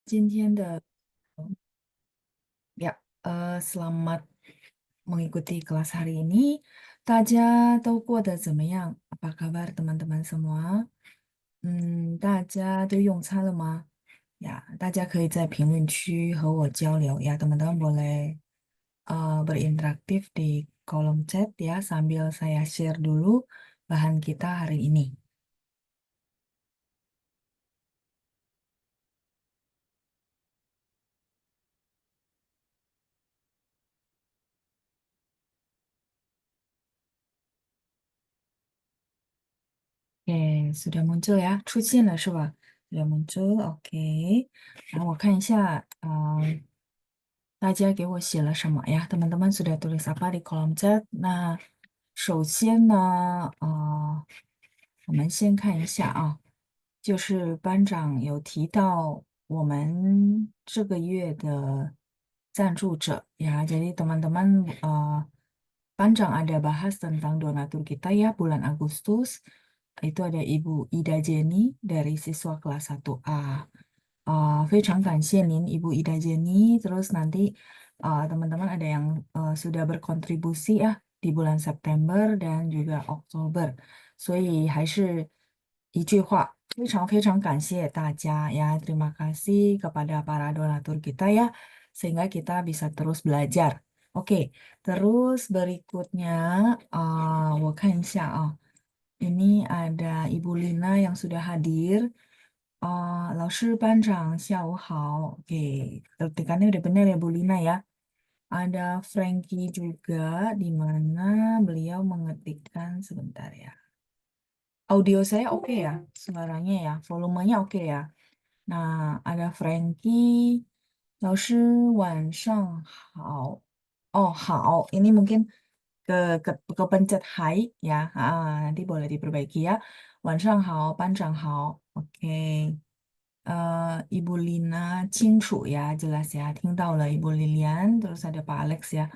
今天的ya, selamat mengikuti kelas hari ini. 大家都过得怎么样? Apa kabar teman-teman semua? 大家都用餐了吗? Ya, 大家可以在评论区和我交流 ya, teman-teman boleh berinteraktif di kolom chat ya sambil saya share dulu bahan kita hari ini. Oke, sudah muncul ya, 出现了是吧? Sudah muncul, oke. 然后我看一下，大家给我写了什么呀? Teman-teman sudah tulis apa di kolom chat? Nah, 首先呢，我们先看一下啊，就是班长有提到我们这个月的赞助者ya. Jadi teman-teman panjang ada bahas tentang donatur kita ya bulan Agustus. Itu ada Ibu Ida Jenny dari siswa kelas 1A. 非常感谢您 Ibu Ida Jenny. Terus nanti teman-teman ada yang sudah berkontribusi ya di bulan September dan juga Oktober. 所以还是一句话，非常非常感谢大家 ya. Terima kasih kepada para donatur kita ya, sehingga kita bisa terus belajar. Oke, terus berikutnya, 我看一下啊，ini ada Ibu Lina yang sudah hadir. 老师班长下午好. Oke, ketikannya udah benar ya Bu Lina ya. Ada Frankie juga, di mana beliau mengetikkan sebentar ya. Audio saya oke ya, suaranya ya, volumenya oke ya. Nah, ada Frankie, 老师晚上好. Oh, 好. Ini mungkin kepencet hai ya. Nanti boleh diperbaiki ya. 晚上好，班长好. Oke. Ibu Lina 清楚 ya, jelas ya. 听到了 Ibu Lilian, terus ada Pak Alex ya.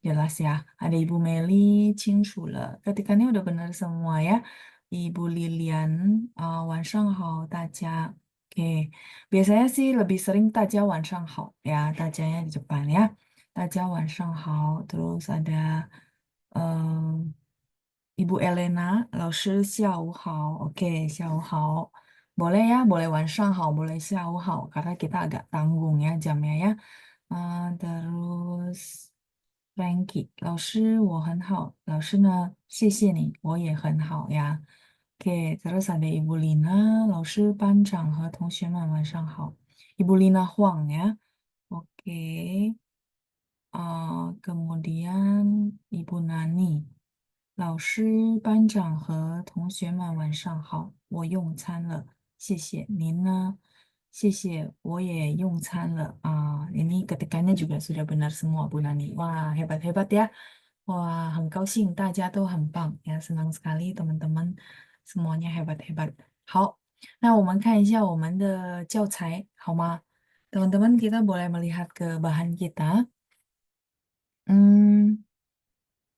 Jelas ya. Ada Ibu Meli, 清楚了. Ketikannya udah benar semua ya. Ibu Lilian, 晚上好大家. Oke. Biasanya sih lebih sering 大家晚上好 ya, 大家nya di depan ya. 大家晚上好. Terus ada Ibu Elena, 老师下午好. Oke, 下午好. Boleh ya, boleh 晚上好, boleh 下午好, karena kita agak tanggung ya jamnya ya. Terus Frankie, 老师我很好，老师呢，谢谢你，我也很好呀。Oke, terus ada Ibu Lina, 老师班长和同学们晚上好。Ibu Lina Huang ya. Oke. Kemudian Ibu Nani, 老师班长和同学们晚上好，我用餐了，谢谢您呢，谢谢我也用餐了。Ini ketikannya juga sudah benar semua Bu Nani. Wah, hebat-hebat ya. Wah, 很高兴大家都很棒 ya, senang sekali teman-teman semuanya hebat-hebat. 好，那我们看一下我们的教材好吗？Teman-teman kita boleh melihat ke bahan kita. 嗯，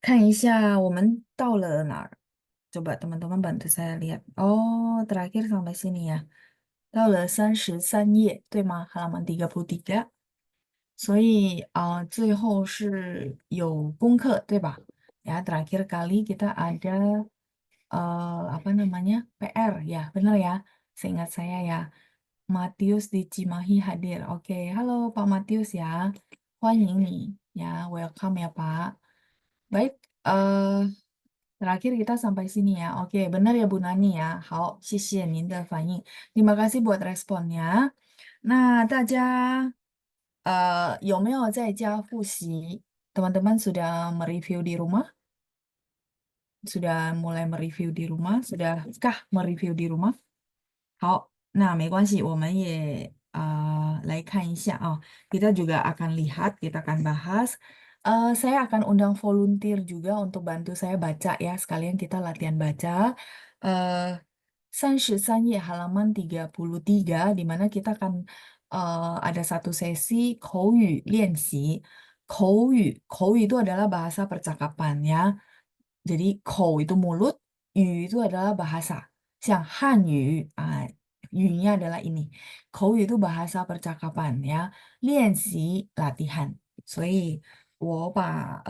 看一下我们到了哪儿？Coba teman-teman bantu saya lihat. Oh, terakhir sampai sini ya. 到了33页，对吗？halaman 33。所以最后是有功课，对吧？Ya, terakhir kali kita ada apa namanya PR ya, benar ya? Seingat saya ya. Matius di Cimahi hadir. Oke, halo Pak Matius ya. 欢迎你，ya, welcome ya Pak. Baik, terakhir kita sampai sini ya. Oke, benar ya Bu Nani ya. 好，谢谢您的反应。Terima kasih buat responnya. Nah, 大家有没有在家复习？Teman-teman sudah mereview di rumah? Sudah mulai mereview di rumah? Sudahkah mereview di rumah? 好，那没关系，我们也来看一下啊。Kita juga akan lihat, kita akan bahas. Saya akan undang volunteer juga untuk bantu saya baca ya. Sekalian kita latihan baca. 33页 halaman 33, di mana kita akan ada satu sesi 口语练习. 口语 itu adalah bahasa percakapan ya. Jadi 口 itu mulut, 语 itu adalah bahasa. 像汉语语nya adalah ini. 口语 itu bahasa percakapan ya. 练习 latihan. 所以我把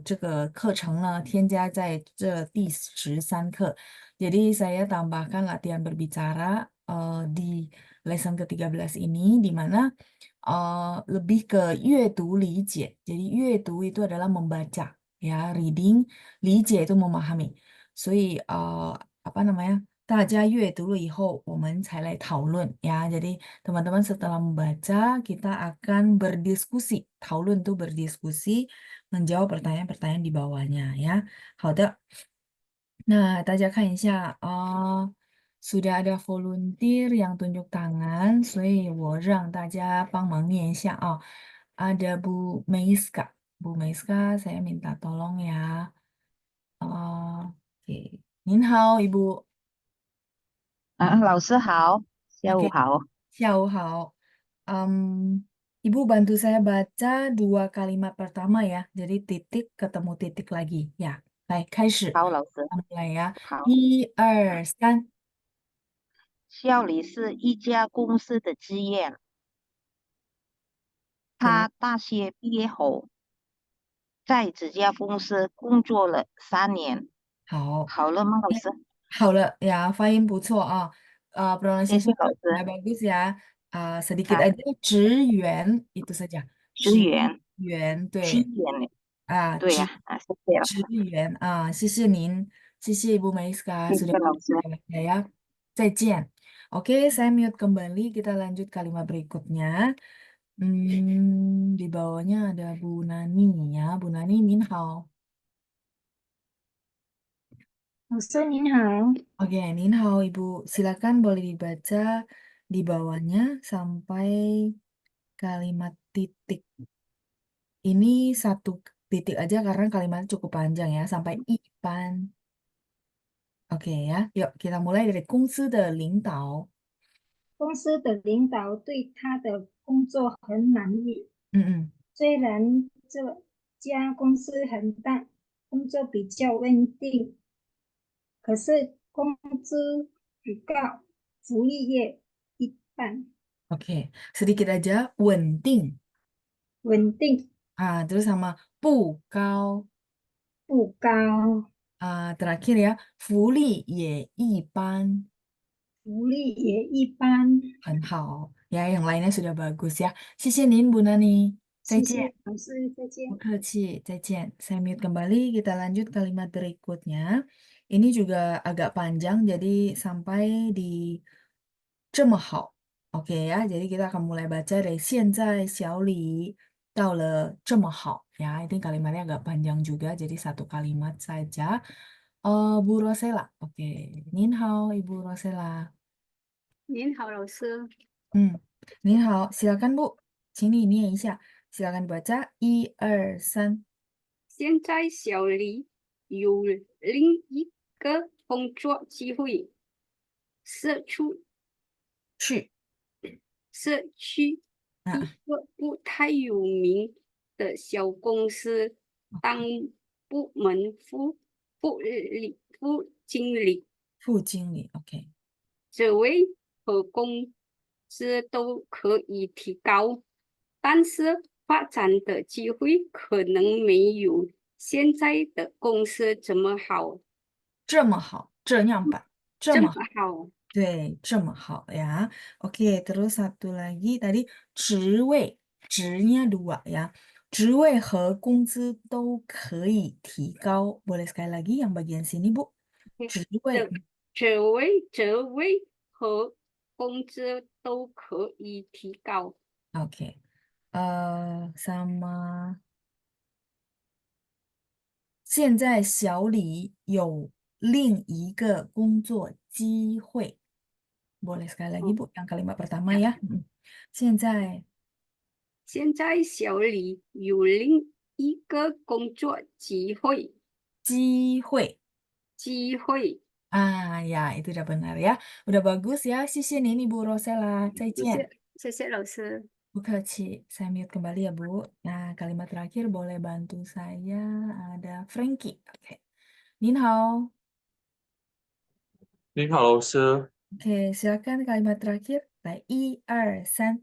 这个课程呢添加在这第13课. Jadi saya tambahkan latihan berbicara di lesson ke-13 ini, di mana lebih ke 阅读理解. Jadi 阅读 itu adalah membaca ya, reading, 理解 itu memahami. 所以apa namanya? 大家阅读了以后，我们才来讨论 ya. Jadi teman-teman setelah membaca, kita akan berdiskusi. 讨论 tuh berdiskusi, menjawab pertanyaan-pertanyaan di bawahnya ya. 好的，那大家看一下sudah ada volunteer yang tunjuk tangan, 所以我让大家帮忙念一下啊。Ada Bu Meiska. Bu Meiska, saya minta tolong ya. Oke. 您好，Ibu. 老师好，下 Oke, 午好。下午好. Ibu bantu saya baca dua kalimat pertama ya. Jadi titik ketemu titik lagi. Ya, baik, 开始。高老师，kita mulai ya. 好。1、2、3，校里是一家公司的职业，怎么？他大学毕业后在这家公司工作了3年。好，好了吗，老师？好了ya, 发音不错啊. Pronunciation 谢谢老师。sudah bagus ya. Sedikit 好，aja 职员 itu saja. 职职员，员，职对员呢？啊，对呀，谢谢了，职员啊，谢谢您，谢谢Ibu Maiska 谢 sudah 谢老 bantu 师。saya baca ya. 再见. Oke, saya mute kembali. Kita lanjut kalimat berikutnya. Di bawahnya ada Bu Nani ya. Bu Nani, Nin hao. 老师您好，Oke, Nin hao Ibu. Silakan boleh dibaca di bawahnya sampai kalimat titik. Ini satu titik aja karena kalimatnya cukup panjang ya. Sampai ipan. Oke ya, yuk kita mulai dari 公司的领导. 公司的领导对他的工作很满意，嗯嗯虽然这家公司很大，工作比较稳定，可是工资不高，福利也一般，Oke, sedikit aja 稳定. 稳定 Terus sama 不高. 不高，Terakhir ya, 福利也一般. 福利也一般。很好. Ya, yang lainnya sudah bagus ya. 谢谢您, Bu Nani. 谢 再见. 谢老师，再见。 再见. Saya mute kembali, kita lanjut kalimat berikutnya. Ini juga agak panjang, jadi sampai di 这么好. Oke ya, jadi kita akan mulai baca dari 现在小李到了这么好. Ya, ini kalimatnya agak panjang juga, jadi satu kalimat saja. Bu Rosela. Oke, Nin hao, Ibu Rosela. 您好，老师。Nin hao, silakan Bu. 请你念一下. Silakan baca. 1、2、3。现在小李有另一个工作机会，社出去。社区一个不太有名的小公司当部门副经理，副经理，OK。职位和工资都可以提高，但是发展的机会可能没有现在的公司这么好。这么好，这样版，这这么么好，好，对，这么好ya. Oke, terus satu lagi tadi 职位, 职nya dua ya. 职位和工资都可以提高. Boleh sekali lagi yang bagian sini, Bu? 职位, 职位和工资都可以提高。oke. Sama 现在小李有另一个工作机会. Boleh sekali lagi, 嗯，Bu, yang kalimat pertama ya. 现在现在小李有另一个工作机会. 机会，Ya, itu udah benar ya. Udah bagus ya. 谢谢您, Ibu Rosela. 谢 再见. 谢谢谢老师。Bukaci, saya mute kembali ya, Bu. Nah, kalimat terakhir boleh bantu saya. Ada Frankie. Oke. Nin hao. 您好，老师。Oke, silakan kalimat terakhir. 来，1、2、3，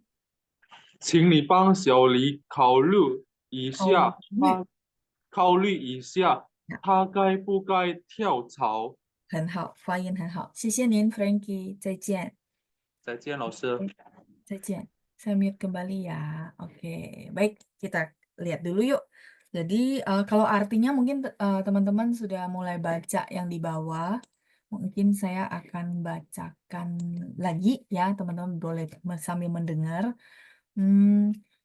请你帮小李考虑一考下，虑。好，他该不该跳槽？很好，发音很好，谢谢您，Frankie，再见。再见，老师。 再见. Saya mute kembali ya. Oke, baik, kita lihat dulu yuk. Jadi, kalau artinya mungkin teman-teman sudah mulai baca yang di bawah. Mungkin saya akan bacakan lagi ya, teman-teman boleh sambil mendengar.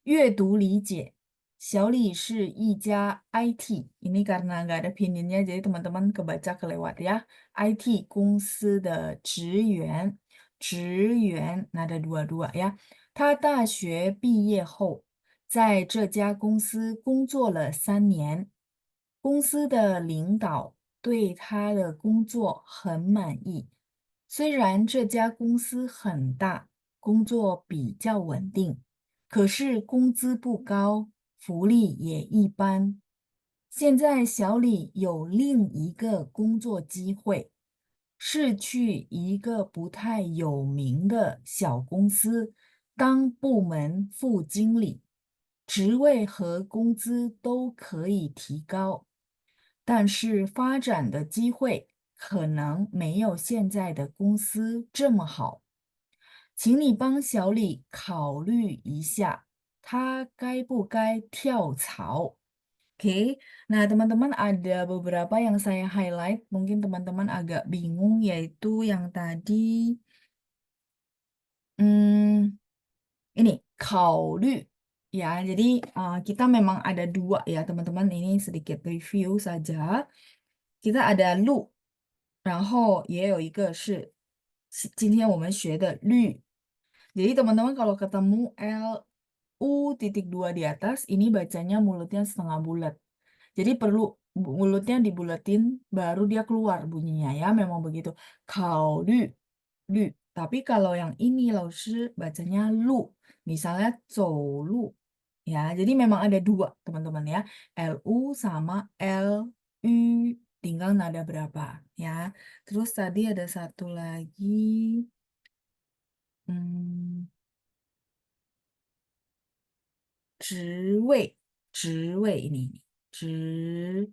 阅读理解。小李是一家 IT, ini karena nggak ada pininnya, jadi teman-teman kebaca kelewat ya. IT 公司的职员，职员 nada dua-dua ya. 他大学毕业后，在这家公司工作了3年，公司的领导对他的工作很满意。虽然这家公司很大，工作比较稳定，可是工资不高，福利也一般。现在小李有另一个工作机会，是去一个不太有名的小公司当部门副经理，职位和工资都可以提高，但是发展的机会可能没有现在的公司这么好。请你帮小李考虑一下，他该不该跳槽？Oke, nah teman-teman ada beberapa yang saya highlight, mungkin teman-teman agak bingung, yaitu yang tadi, ini, 考虑, ya, jadi kita memang ada 2 ya teman-teman, ini sedikit review saja. Kita ada 路，然后也有一个是今天我们学的绿。Jadi teman-teman kalau ketemu LU.2 di atas, ini bacanya mulutnya setengah bulat. Jadi perlu mulutnya dibulatin, baru dia keluar bunyinya ya, memang begitu. Kau lü, lü. Tapi kalau yang ini lausir bacanya lu, misalnya zou lu. Ya, jadi memang ada 2 teman-teman ya, LU sama LU, tinggal nada berapa ya. Terus tadi ada satu lagi. 职位，职位ini, 职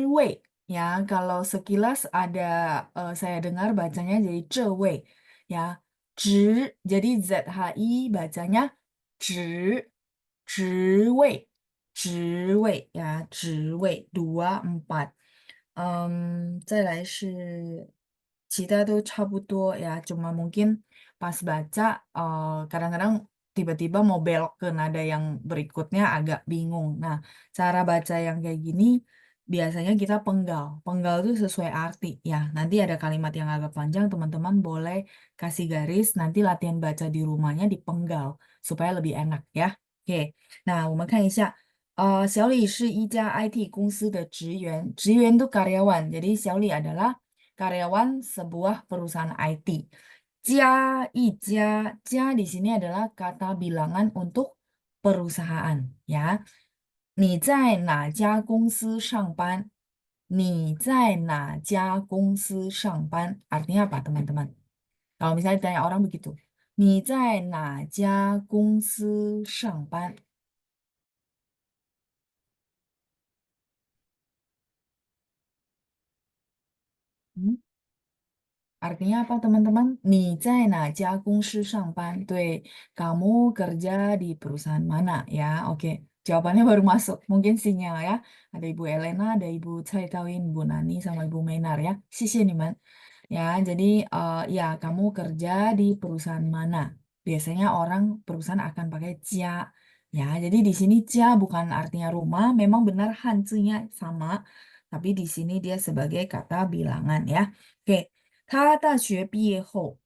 位 ya. Kalau sekilas ada saya dengar bacanya jadi 这位 ya. 职 jadi ZHI bacanya 职位ya, 职位 2, 4. 再来是其他都差不多ya, cuma mungkin pas baca kadang-kadang tiba-tiba mau belok ke nada yang berikutnya agak bingung. Nah, cara baca yang kayak gini biasanya kita penggal. Penggal itu sesuai arti ya. Nanti ada kalimat yang agak panjang, teman-teman boleh kasih garis, nanti latihan baca di rumahnya dipenggal supaya lebih enak ya. Oke. Nah, 我们看一下。小李是一家 IT 公司的职员，职员 itu karyawan. Jadi 小李 adalah karyawan sebuah perusahaan IT. 家一家，家 di sini adalah kata bilangan untuk perusahaan ya. 你在哪家公司上班？你在哪家公司上班？ Artinya apa teman-teman? Kalau misalnya ditanya orang begitu, 你在哪家公司上班？ Artinya apa teman-teman? 你在哪家公司上班? 对, kamu kerja di perusahaan mana ya? Oke, jawabannya baru masuk. Mungkin sinyal ya. Ada Ibu Elena, ada Ibu Cai Tauin, Ibu Nani, sama Ibu Menar ya. Sisi nih, Man. Ya, jadi ya kamu kerja di perusahaan mana? Biasanya orang perusahaan akan pakai jia. Ya, jadi di sini jia bukan artinya rumah, memang benar hanzinya sama. Tapi di sini dia sebagai kata bilangan ya. Oke. 他大学毕业后，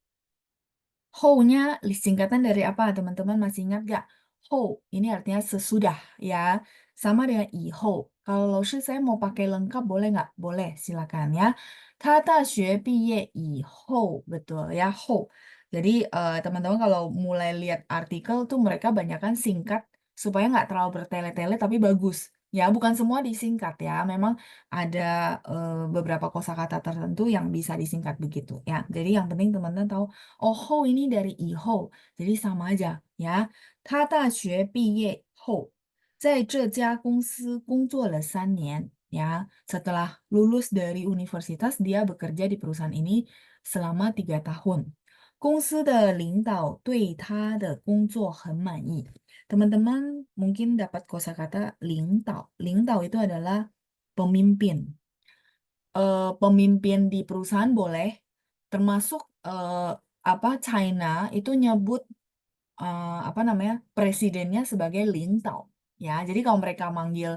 后nya singkatan dari apa teman-teman masih ingat gak? 后 ini artinya sesudah ya, sama dengan 以后. Kalau lausir saya mau pakai lengkap boleh nggak? Boleh, silakan ya. 他大学毕业以后, betul ya, 后. Jadi teman-teman kalau mulai lihat artikel tuh mereka banyakkan singkat supaya nggak terlalu bertele-tele tapi bagus Ya, bukan semua disingkat ya. Memang ada beberapa kosakata tertentu yang bisa disingkat begitu ya. Jadi yang penting teman-teman tahu, oh "后" ini dari "以后", jadi sama aja ya. 他大学毕业后在这家公司工作了3年 ya. Setelah lulus dari universitas, dia bekerja di perusahaan ini selama 3 tahun. 公司的领导对他的工作很满意。Teman-teman mungkin dapat kosakata 领导. 领导 itu adalah pemimpin. Pemimpin di perusahaan boleh, termasuk apa China itu nyebut apa namanya presidennya sebagai 领导 ya. Jadi kalau mereka manggil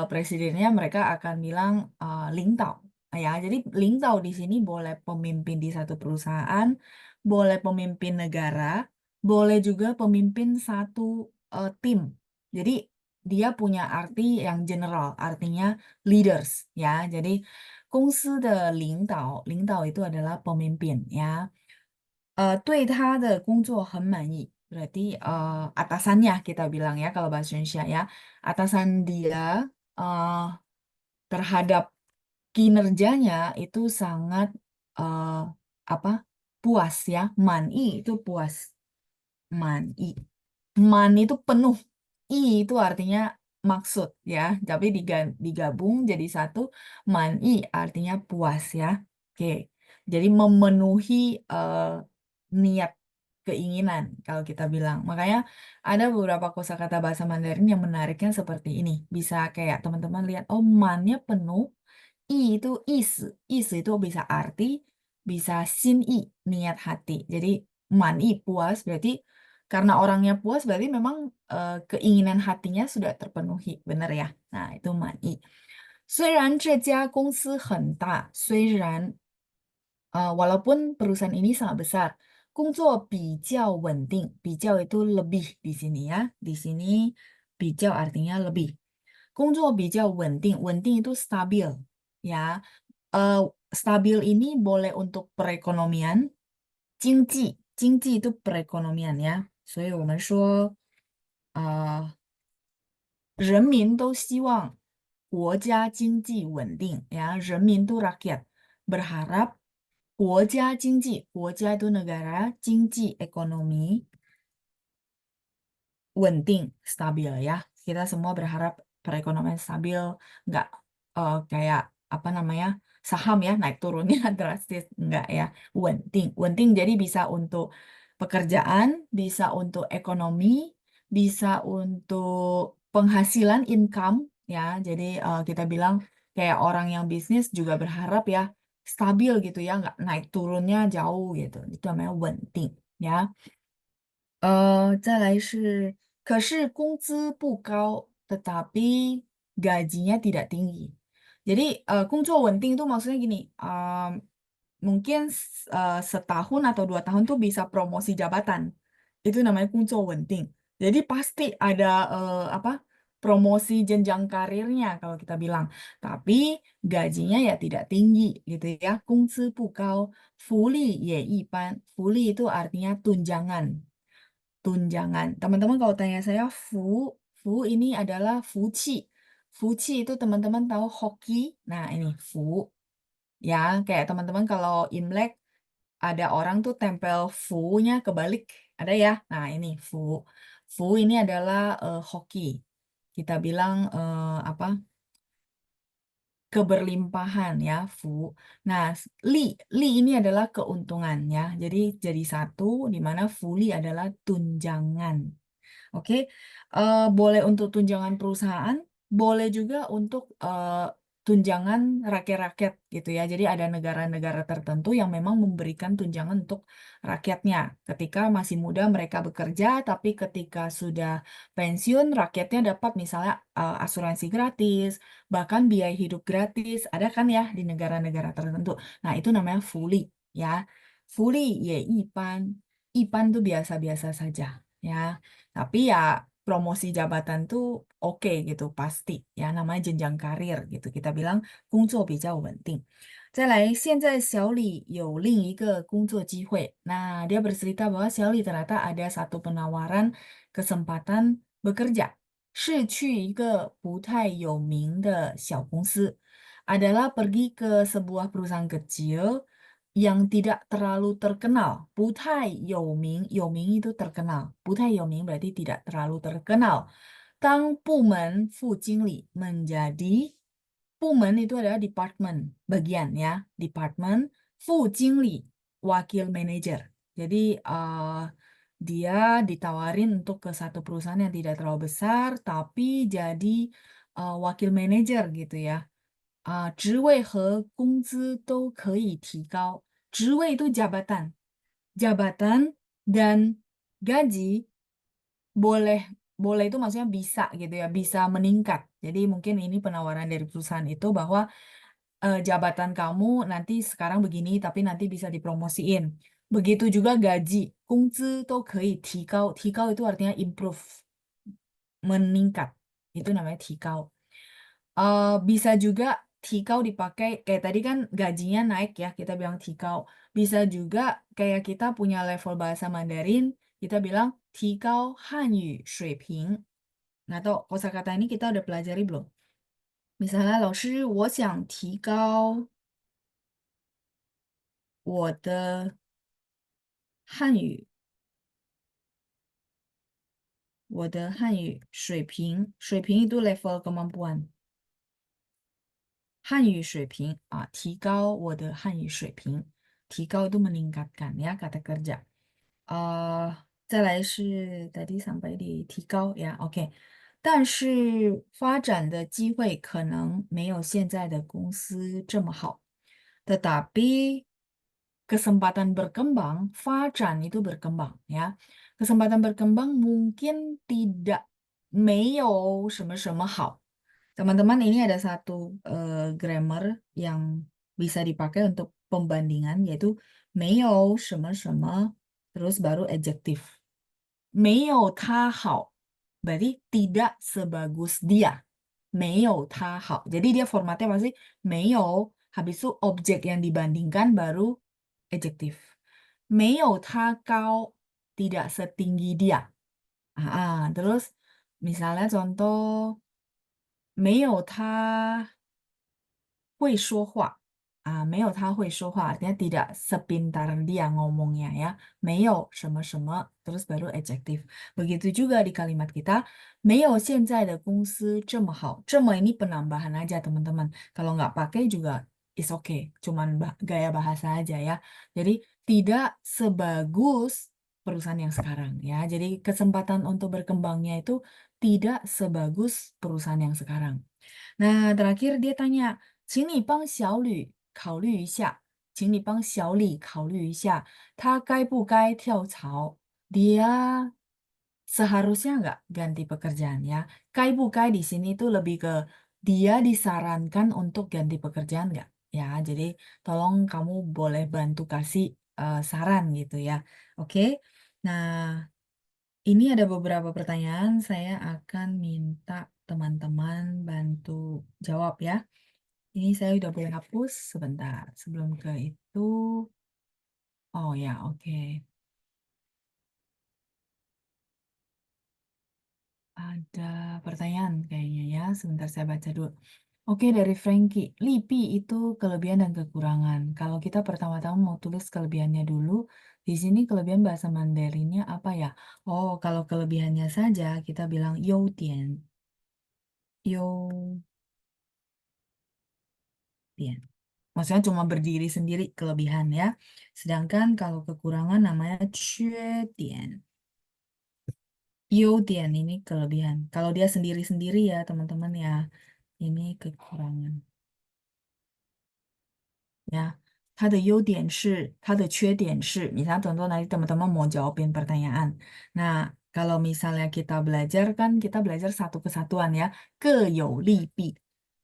presidennya mereka akan bilang 领导 ya. Jadi 领导 di sini boleh pemimpin di satu perusahaan, boleh pemimpin negara, boleh juga pemimpin satu tim. Jadi dia punya arti yang general, artinya leaders ya. Jadi 公司的领导，领导 itu adalah pemimpin ya. 对他的工作很满意. Berarti atasannya kita bilang ya kalau bahasa Indonesia ya. Atasan dia terhadap kinerjanya itu sangat apa? Puas ya. Man'i itu puas. Man'i. Man itu penuh. I itu artinya maksud ya. Tapi digabung jadi satu. Man'i artinya puas ya. Oke. Jadi memenuhi niat keinginan kalau kita bilang. Makanya ada beberapa kosakata bahasa Mandarin yang menariknya seperti ini. Bisa kayak teman-teman lihat, oh mannya penuh, i itu is itu bisa arti, bisa sin i niat hati. Jadi man i puas berarti karena orangnya puas berarti memang keinginan hatinya sudah terpenuhi, benar ya? Nah, itu man i. 虽然这家公司很大，虽然walaupun perusahaan ini sangat besar, 工作比较稳定，比较 itu lebih di sini ya. Di sini 比较 artinya lebih. 工作比较稳定，稳定 itu stabil ya. Stabil ini boleh untuk perekonomian, 经济，经济 itu perekonomian ya. 所以我们说人民都希望国家经济稳定ya. 人民 itu rakyat berharap 国家经济, 国家 itu negara, 经济 ekonomi 稳定, stabil ya. Kita semua berharap perekonomian stabil, nggak kayak apa namanya saham ya naik turunnya drastis, nggak ya. 稳定, 稳定 jadi bisa untuk pekerjaan, bisa untuk ekonomi, bisa untuk penghasilan income ya. Jadi kita bilang kayak orang yang bisnis juga berharap ya stabil gitu ya, nggak naik turunnya jauh gitu. Itu namanya 稳定 ya. 再来是，可是工资不高，tetapi gajinya tidak tinggi. Jadi 工作稳定 itu maksudnya gini, mungkin setahun atau 2 tahun tuh bisa promosi jabatan. Itu namanya 工作稳定. Jadi pasti ada apa promosi jenjang karirnya kalau kita bilang. Tapi gajinya ya tidak tinggi gitu ya. 工资不高，福利也一般。福利 itu artinya tunjangan. Tunjangan. Teman-teman kalau tanya saya, fu ini adalah fuci. Fuci itu teman-teman tahu hoki. Nah, ini fu. Ya, kayak teman-teman kalau Imlek ada orang tuh tempel fu-nya kebalik. Ada ya? Nah, ini fu. Fu ini adalah hoki. Kita bilang apa? Keberlimpahan ya, fu. Nah, li ini adalah keuntungan ya. Jadi satu di mana fuli adalah tunjangan. Oke, boleh untuk tunjangan perusahaan, boleh juga untuk tunjangan rakyat-rakyat gitu ya. Jadi ada negara-negara tertentu yang memang memberikan tunjangan untuk rakyatnya. Ketika masih muda mereka bekerja, tapi ketika sudah pensiun, rakyatnya dapat misalnya asuransi gratis, bahkan biaya hidup gratis. Ada kan ya di negara-negara tertentu. Nah, itu namanya fuli ya. Fuli ya ipan. Ipan tuh biasa-biasa saja ya. Tapi ya promosi jabatan tuh oke gitu pasti ya namanya jenjang karir gitu. Kita bilang 工作比较稳定. 再来，现在小李有另一个工作机会. Nah, dia bercerita bahwa Xiaoli ternyata ada satu penawaran kesempatan bekerja 是去一个不太有名的小公司，adalah pergi ke sebuah perusahaan kecil yang tidak terlalu terkenal，不太有名，有名 itu terkenal，不太有名 berarti tidak terlalu terkenal。当部门副经理 menjadi 部门 itu adalah department bagian ya, department 副经理 wakil manager。Jadi dia ditawarin untuk ke satu perusahaan yang tidak terlalu besar, tapi jadi wakil manager gitu ya. 职位和工资都可以提高。职位 itu jabatan. Jabatan dan gaji boleh boleh itu maksudnya bisa gitu ya, bisa meningkat. Jadi mungkin ini penawaran dari perusahaan itu bahwa jabatan kamu nanti sekarang begini, tapi nanti bisa dipromosiin. Begitu juga gaji, 工资都可以提高。提高 itu artinya improve, meningkat. Itu namanya 提高。bisa juga 提高 dipakai, kayak tadi kan gajinya naik ya, kita bilang 提高。Bisa juga kayak kita punya level bahasa Mandarin, kita bilang 提高汉语水平。Nah, atau kosakata ini kita udah pelajari belum? Misalnya, 老师，我想提高我的汉语，我的汉语水平，水平 itu level kemampuan。汉语水平提高我的汉语水平，提高 itu meningkatkan ya kata kerja。再来是 tadi sampai di 提高呀，OK。但是发展的机会可能没有现在的公司这么好。Tetapi kesempatan berkembang, 发展 itu berkembang ya. Kesempatan berkembang mungkin tidak 没有什么什么好。Teman-teman, ini ada satu grammar yang bisa dipakai untuk pembandingan, yaitu 没有什么什么 terus baru adjective. 没有他好 berarti tidak sebagus dia. 没有他好. Jadi dia formatnya pasti 没有, habis itu objek yang dibandingkan baru adjective. 没有他高, tidak setinggi dia. Terus misalnya contoh 没有他会说话没有他会说话 artinya tidak sepintar dia ngomongnya ya. 没有什么什么 terus baru adjective. Begitu juga di kalimat kita 没有现在的公司这么好。这么 ini penambahan aja teman-teman. Kalau nggak pakai juga is okay. Cuman gaya bahasa aja ya. Jadi tidak sebagus perusahaan yang sekarang ya. Jadi kesempatan untuk berkembangnya itu tidak sebagus perusahaan yang sekarang. Nah, terakhir dia tanya, 请你帮小吕考虑一下，请你帮小李考虑一下，他该不该跳槽？Dia seharusnya nggak ganti pekerjaan ya. Kai bukai di sini tuh lebih ke dia disarankan untuk ganti pekerjaan nggak? Ya, jadi tolong kamu boleh bantu kasih saran gitu ya. Oke. Nah, ini ada beberapa pertanyaan, saya akan minta teman-teman bantu jawab ya. Ini saya udah boleh hapus sebentar. Sebelum ke itu, oh ya, oke. Ada pertanyaan kayaknya ya. Sebentar saya baca dulu. Oke, dari Frankie. Lipi itu kelebihan dan kekurangan. Kalau kita pertama-tama mau tulis kelebihannya dulu, di sini kelebihan bahasa Mandarinnya apa ya? Oh, kalau kelebihannya saja kita bilang 优点. 优点. Maksudnya cuma berdiri sendiri kelebihan ya. Sedangkan kalau kekurangan namanya 缺点. 优点 ini kelebihan. Kalau dia sendiri-sendiri ya teman-teman ya. Ini kekurangan. Ya. 它的优点是, 它的缺点是. Misalnya contoh nanti teman-teman mau jawabin pertanyaan. Nah, kalau misalnya kita belajar kan kita belajar satu kesatuan ya. 各有利弊.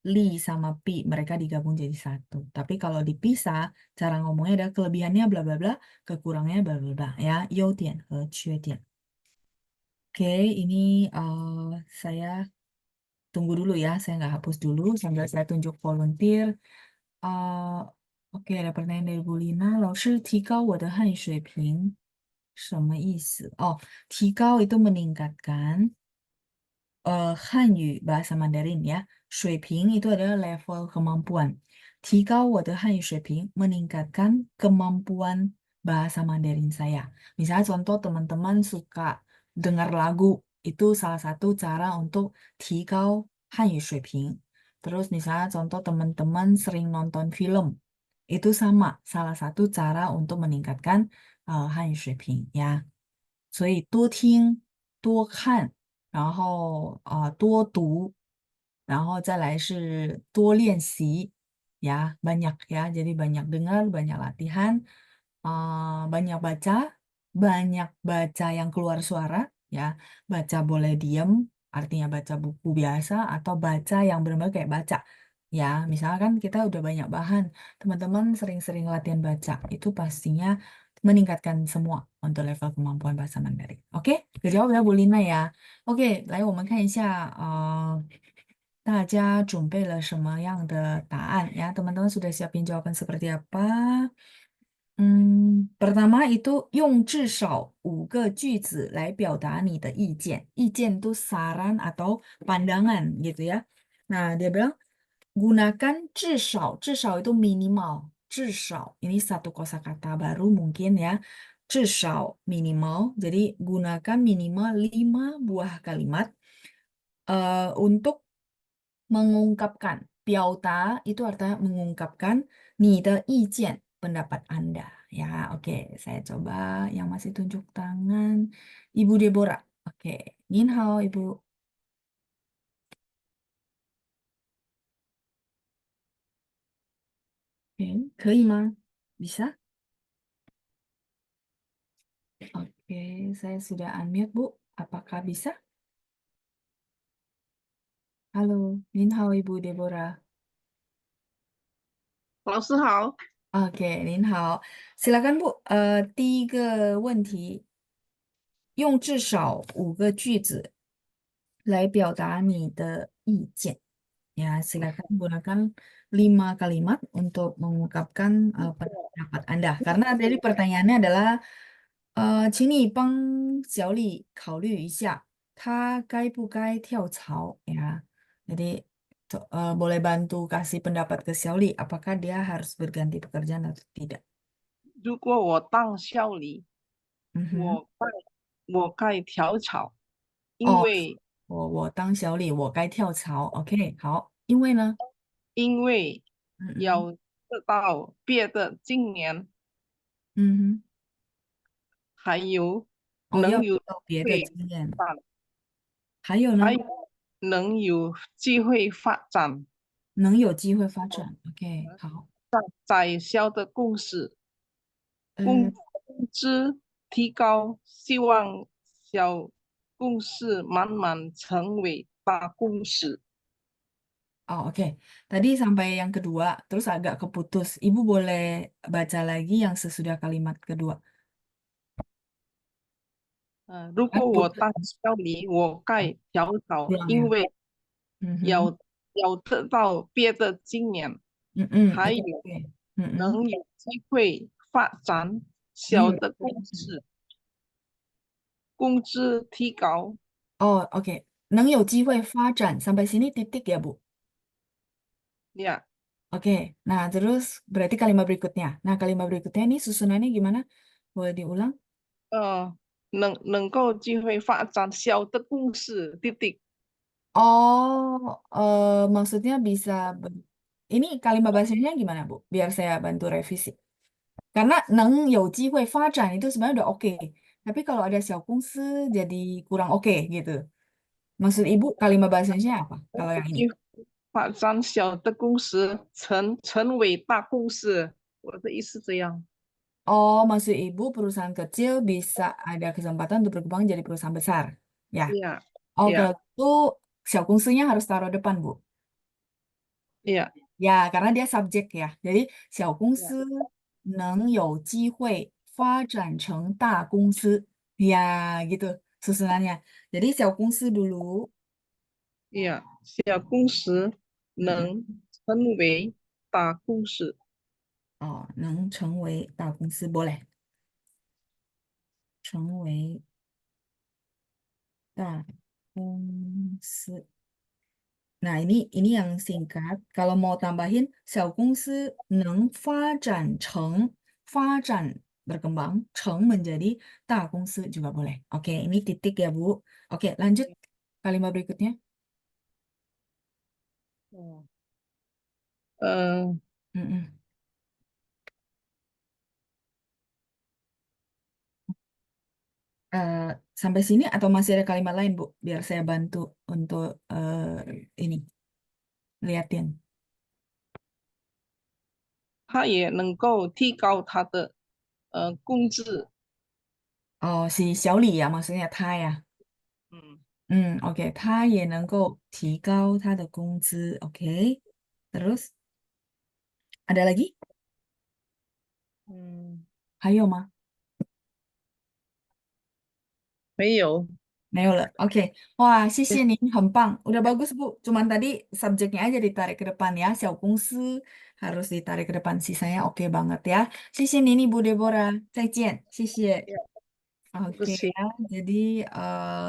Li sama pi mereka digabung jadi satu. Tapi kalau dipisah, cara ngomongnya ada kelebihannya bla bla bla, kekurangannya bla bla bla ya. 优点和缺点. Oke, ini saya tunggu dulu ya. Saya nggak hapus dulu sambil saya tunjuk volunteer. Oke, ada pertanyaan dari Bu Lina. 老师提高我的汉语水平什么意思？哦，提高 itu meningkatkan. 汉语 bahasa Mandarin ya. 水平 itu adalah level kemampuan. 提高我的汉语水平 meningkatkan kemampuan bahasa Mandarin saya. Misalnya contoh teman-teman suka dengar lagu, itu salah satu cara untuk 提高汉语水平. Terus misalnya contoh teman-teman sering nonton film, itu sama, salah satu cara untuk meningkatkan 汉语水平ya. 所以多听、多看，然后多读，然后再来是多练习ya banyak ya jadi banyak dengar banyak latihan banyak baca yang keluar suara ya baca boleh diem artinya baca buku biasa atau baca yang benar-benar kayak baca ya misalkan kita udah banyak bahan teman-teman sering-sering latihan baca itu pastinya meningkatkan semua untuk level kemampuan bahasa Mandarin. Oke, dijawab ya Bu Lina ya. Oke，来我们看一下大家准备了什么样的答案ya? Teman-teman sudah siapin jawaban seperti apa? Pertama itu 用至少5个句子来表达你的意见。意见itu saran atau pandangan gitu ya. Nah, dia bilang gunakan 至少itu minimal. 至少 ini satu kosakata baru mungkin ya. 至少 minimal. Jadi gunakan minimal 5 buah kalimat untuk mengungkapkan. 表达 itu artinya mengungkapkan 你的意见 pendapat Anda. Ya, oke. Saya coba yang masih tunjuk tangan. Ibu Deborah. Oke. Nin hao, Ibu. Oke, 可以吗? Bisa? Oke, saya sudah unmute, Bu. Apakah bisa? Halo, Nin hao, Ibu Deborah. 老师好， Oke, Nin hao. Silakan, Bu. 第一个问题，用至少5个句子来表达你的意见. Ya, silakan gunakan 5 kalimat untuk mengungkapkan pendapat Anda. Karena tadi pertanyaannya adalah, 请你帮小李考虑一下，他该不该跳槽? Ya, jadi boleh bantu kasih pendapat ke Xiaoli, apakah dia harus berganti pekerjaan atau tidak? 如果我当校理， Mhm. 我该跳槽，因 哦，为我当小李，我该跳槽。OK，好，因为呢，因为嗯嗯要得到别的今年嗯哼，还有哦，要能有有别的会经验，发展，还有呢，还有能有机会发展能有机会发展。OK，好，在小的公司，呃，工资提高，希望小公司慢慢成为大公司。oh oke. Tadi sampai yang kedua, terus agak keputus. Ibu boleh baca lagi yang sesudah kalimat kedua. 如果不我当校理，我该跳槽， ulang 因 ya. 为 Mhm. 要得到别的经验， 还 Oke, 有 oke. Mhm. 能有机会发展能有小的公司，工资提高。 Oh, oke. 能有机会发展 sampai sini titik ya, Bu? Ya, Oke, nah terus berarti kalimat berikutnya. Nah, kalimat berikutnya ini susunannya gimana? Boleh diulang? 能够机会发展小的公司，弟弟。 Oh, maksudnya bisa ini kalimat bahasanya gimana, Bu? Biar saya bantu revisi. Karena 能有机会发展 itu sebenarnya udah oke. Tapi kalau ada 小公司 jadi kurang oke gitu. Maksud Ibu kalimat bahasanya apa? Kalau yang ini? 机会发展小的公司，成为大公司。我的意思这样。 Oh, maksud Ibu perusahaan kecil bisa ada kesempatan untuk berkembang jadi perusahaan besar. Ya. Ya, Oh, kalau ya, itu 小公司nya harus taruh depan, Bu. ya, Ya, karena dia subjek ya. Jadi 小公司 ya, 能有机会发展成大公司. Ya, gitu susunannya. Jadi 小公司 dulu. ya. 小公司 Mm-mm. 能成为大公司。 Oh, 能成为大公司 boleh. 成为大公公司. Nah, ini yang singkat. Kalau mau tambahin 小公司能发展成 berkembang 成 menjadi 大公司 juga boleh. Oke, ini titik ya, Bu. Oke, lanjut kalimat berikutnya. Mm-mm. Sampai sini atau masih ada kalimat lain, Bu? Biar saya bantu untuk ini liatin. 他也能够提高他的工资。 Oh, si 小李 ya, maksudnya 他 ya. ，OK，他也能够提高他的工资，OK。Terus ada lagi? 还有吗？没有。没有了，OK。哇，谢谢您，很棒，udah bagus Bu. Cuman tadi subjeknya aja ditarik ke depan ya, 小公司 harus ditarik ke depan, sisanya oke banget ya. 谢谢您，Ibu Deborah，再见，谢谢。OK 呀，jadi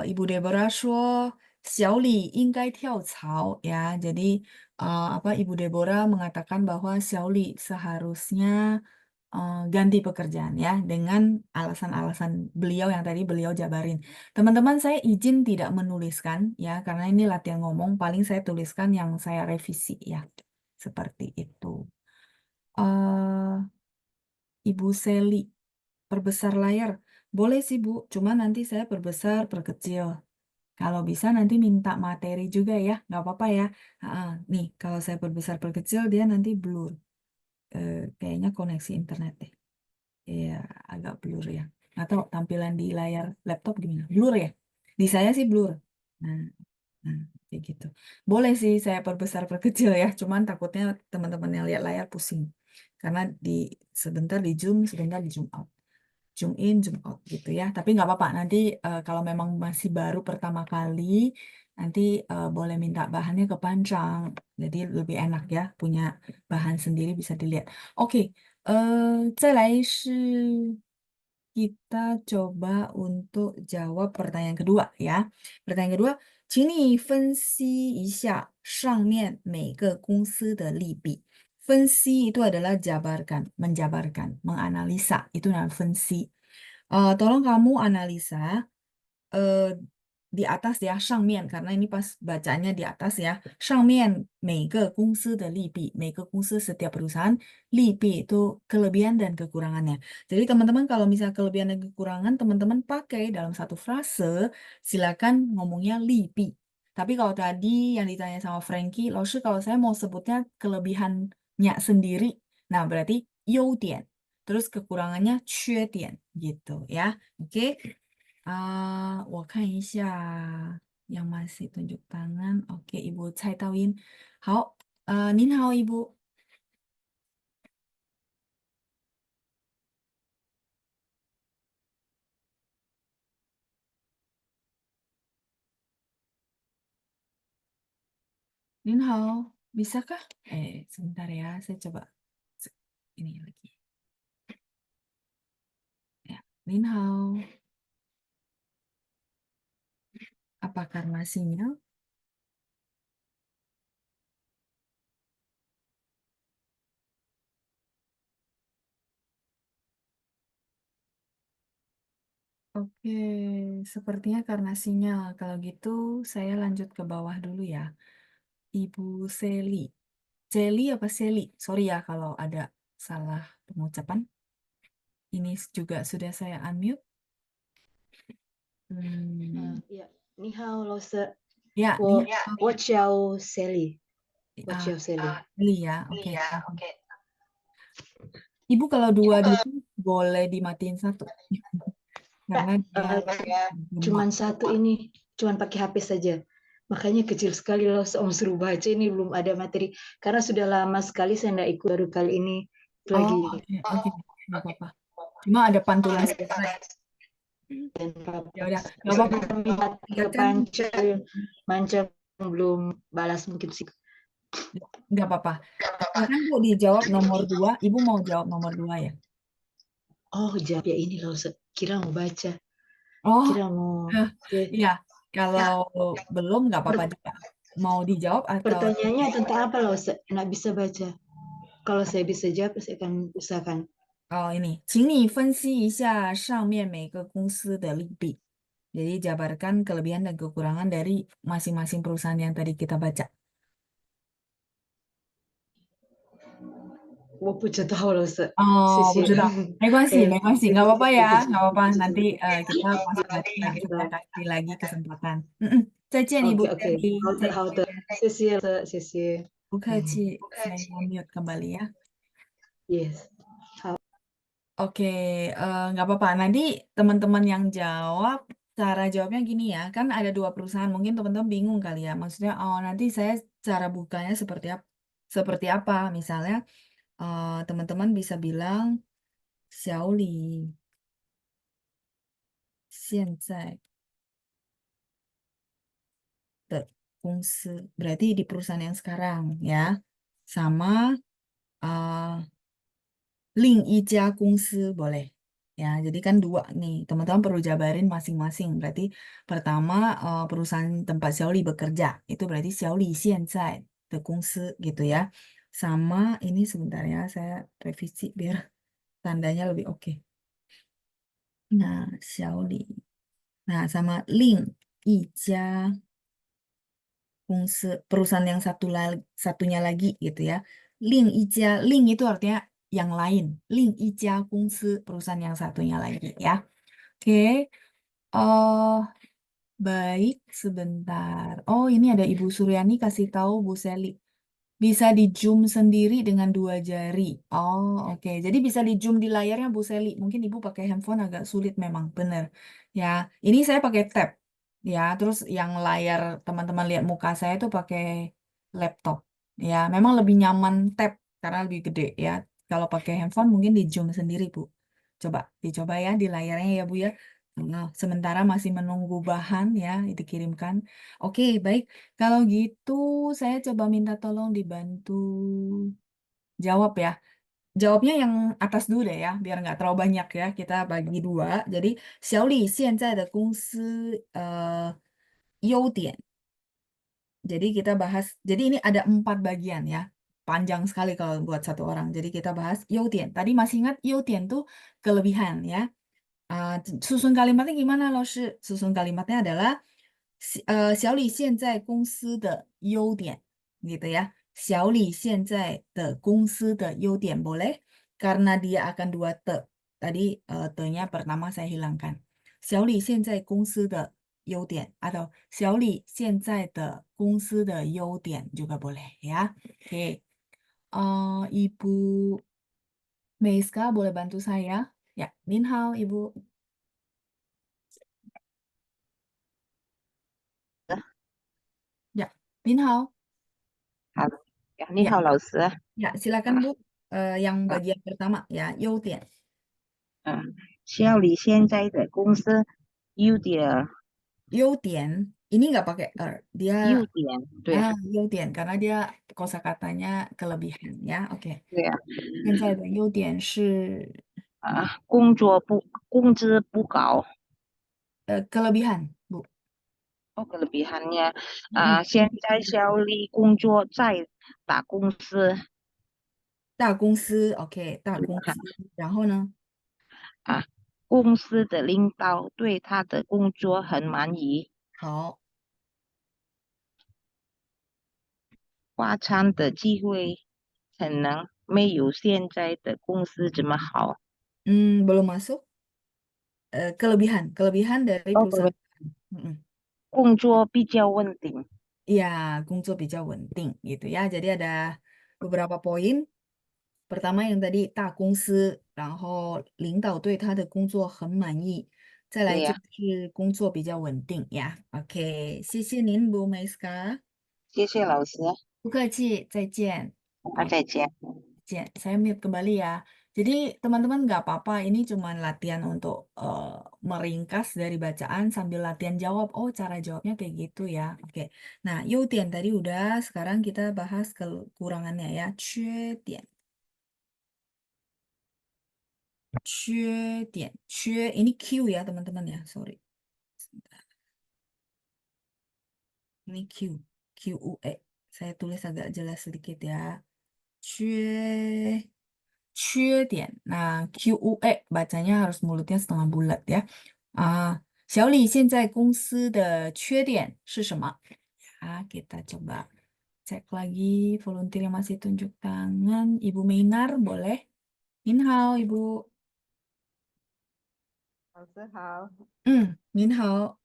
Ibu Deborah 说小李应该跳槽ya. Jadi apa Ibu Deborah mengatakan bahwa 小李 seharusnya ganti pekerjaan ya dengan alasan-alasan beliau yang tadi beliau jabarin. Teman-teman saya izin tidak menuliskan ya karena ini latihan ngomong, paling saya tuliskan yang saya revisi ya. Seperti itu. Ibu Seli, perbesar layar. Boleh sih Bu, cuma nanti saya perbesar, perkecil. Kalau bisa nanti minta materi juga ya, nggak apa-apa ya. Nih, kalau saya perbesar, perkecil dia nanti blur. Kayaknya koneksi internet deh. Iya, agak blur ya. Atau tampilan di layar laptop gimana? Blur ya? Di saya sih blur. Nah, kayak gitu. Boleh sih saya perbesar, perkecil ya. Cuman takutnya teman-teman yang lihat layar pusing. Karena sebentar di zoom, sebentar di zoom out. Zoom in, zoom out gitu ya. Tapi nggak apa-apa. Nanti kalau memang masih baru pertama kali, nanti boleh minta bahannya ke Pancang. Jadi lebih enak ya, punya bahan sendiri bisa dilihat. Oke, 再来是 kita coba untuk jawab pertanyaan kedua ya. Pertanyaan kedua, 请你分析一下上面每个公司的利弊。分析itu adalah jabarkan, menjabarkan, menganalisa, itu namanya分析. Tolong kamu analisa di atas ya, 上面, karena ini pas bacanya di atas ya. 上面每个公司的利弊，每个公司 setiap perusahaan, 利弊 itu kelebihan dan kekurangannya. Jadi teman-teman kalau misalnya kelebihan dan kekurangan, teman-teman pakai dalam satu frase, silakan ngomongnya 利弊. Tapi kalau tadi yang ditanya sama Frankie, 老师 kalau saya mau sebutnya kelebihannya sendiri, nah berarti 优点, terus kekurangannya 缺点 gitu ya. Oke. 我看一下 yang masih tunjuk tangan. Oke, Ibu Cai Tawin. 好，您好，Ibu. 您好, bisakah? Sebentar ya, saya coba ini lagi. Ya, 您好. Apa karena sinyal? Oke, sepertinya karena sinyal. Kalau gitu, saya lanjut ke bawah dulu ya. Ibu Seli. Seli apa Seli? Sorry ya kalau ada salah pengucapan. Ini juga sudah saya unmute. 呀，你好，老师， Ya, 我叫 Sally，我叫 Sally。 Seli ya. Oke. Ibu kalau dua di boleh dimatiin satu. Karena dia Cuman satu ini, cuman pakai HP saja. Makanya kecil sekali loh, suruh baca ini belum ada materi. Karena sudah lama sekali saya tidak ikut, baru kali ini lagi. Oke, nggak apa-apa. Cuma ada pantulan. Dan Ya udah, nggak apa-apa. Pancang belum balas mungkin sih. Nggak apa-apa. Silakan Bu dijawab nomor 2. Ibu mau jawab nomor 2 ya? Oh, jawab ya ini loh, kira mau baca. Oh, Kira mau. iya. Kalau belum nggak apa-apa Per- juga. Mau dijawab atau Pertanyaannya tentang apa loh? Nggak bisa baca. Kalau saya bisa jawab, saya akan usahakan. oh ini, 请你分析一下上面每个公司的利弊. Jadi jabarkan kelebihan dan kekurangan dari masing-masing perusahaan yang tadi kita baca. 我不知道了，是，谢 Oh, 不谢。知道，没关系，没关系，对 nggak 不起， apa-apa 对 ya, 不起， nggak 对 apa-apa. 不起。 Nanti kita masih ada, saya kasih lagi kesempatan. 再见, Ibu OK， Dewi. 好的，好的，谢谢了，谢谢。 Bukaci, saya mute kembali ya. Yes。 Oke, nggak apa-apa. Nanti teman-teman yang jawab, cara jawabnya gini ya. Kan ada 2 perusahaan, mungkin teman-teman bingung kali ya. Maksudnya, oh nanti saya cara bukanya seperti apa? Misalnya, teman-teman bisa bilang, 小李现在的公司, berarti di perusahaan yang sekarang ya. Sama, 另一家公司 boleh. Ya, jadi kan 2 nih. Teman-teman perlu jabarin masing-masing. Berarti pertama perusahaan tempat Xiaoli bekerja. Itu berarti Xiaoli 现在的公司gitu ya. Sama ini sebentar ya, saya revisi biar tandanya lebih oke. Nah, Xiaoli. Nah, sama 另一家 perusahaan yang satunya lagi gitu ya. 另一家, ling itu artinya yang lain. 另一家公司, perusahaan yang satunya lagi ya. Oke. Baik, sebentar. Oh, ini ada Ibu Suryani kasih tahu Bu Seli. Bisa di zoom sendiri dengan 2 jari. Oh, oke. Jadi bisa di zoom di layarnya Bu Seli. Mungkin Ibu pakai handphone agak sulit memang, bener. Ya, ini saya pakai tab. Ya, terus yang layar teman-teman lihat muka saya itu pakai laptop. Ya, memang lebih nyaman tab karena lebih gede ya. Kalau pakai handphone mungkin di zoom sendiri, Bu. Coba dicoba ya di layarnya ya, Bu ya. Nah, sementara masih menunggu bahan ya dikirimkan. Oke, baik. Kalau gitu, saya coba minta tolong dibantu jawab ya. Jawabnya yang atas dulu deh ya, biar nggak terlalu banyak ya. Kita bagi 2. Jadi, 小李现在的公司优点. Jadi kita bahas. Jadi ini ada 4 bagian ya. Panjang sekali kalau buat 1 orang. Jadi kita bahas 优点. Tadi masih ingat 优点 tuh kelebihan ya. Susun kalimatnya gimana, Laus? Susun kalimatnya adalah 小李现在公司的优点 gitu ya. 小李现在的公司的优点 boleh karena dia akan 2 te. Tadi te-nya pertama saya hilangkan. 小李现在公司的优点 atau 小李现在的公司的优点 juga boleh ya. Oke. Ibu Meiska boleh bantu saya? Ya, Min hao, Ibu. Ya, Min hao. 好，你 Ya, 好，老师。 ya, silakan Bu. Yang bagian pertama ya, 优点. 小李现在的公司优点，优点 ini nggak pakai dia 优点，对 优点 karena dia kosakatanya kelebihan ya. Oke. 对啊，现在的优点是工资不高。 kelebihan, Bu.哦，kelebihannya Mm-mm. 现在小李工作在大公司大公司 OK 大公司然后呢公司的领导对他的工作很满意，好发展的机会可能没有现在的公司这么好。 belum masuk kelebihan dari 哦，perusahaan. Mm-mm. 工作比较稳定。 Ya, 工作比较稳定 gitu ya. Jadi ada beberapa poin. Pertama yang tadi 大公司，然后领导对他的工作很满意。再来就对呀、是工作比较稳定呀。OK，谢谢您，Bu Meiska。谢谢老师，不客气，再见。Oke, 再见。 Jen, saya mute kembali ya. Jadi teman-teman nggak apa-apa, ini cuma latihan untuk meringkas dari bacaan sambil latihan jawab. Oh, cara jawabnya kayak gitu ya. Oke. Nah, 优点 tadi udah, sekarang kita bahas kekurangannya ya. 缺点，缺点，缺 ini Q ya teman-teman ya. Sorry. Sebentar. Ini Q. QUE. Saya tulis agak jelas sedikit ya. 缺点. Nah, QUE bacanya harus mulutnya setengah bulat ya. 小李现在公司的缺点是什么? Ya, kita coba cek lagi volunteer yang masih tunjuk tangan. Ibu Meinar boleh? Minhao, Ibu. 老师好， Minhao.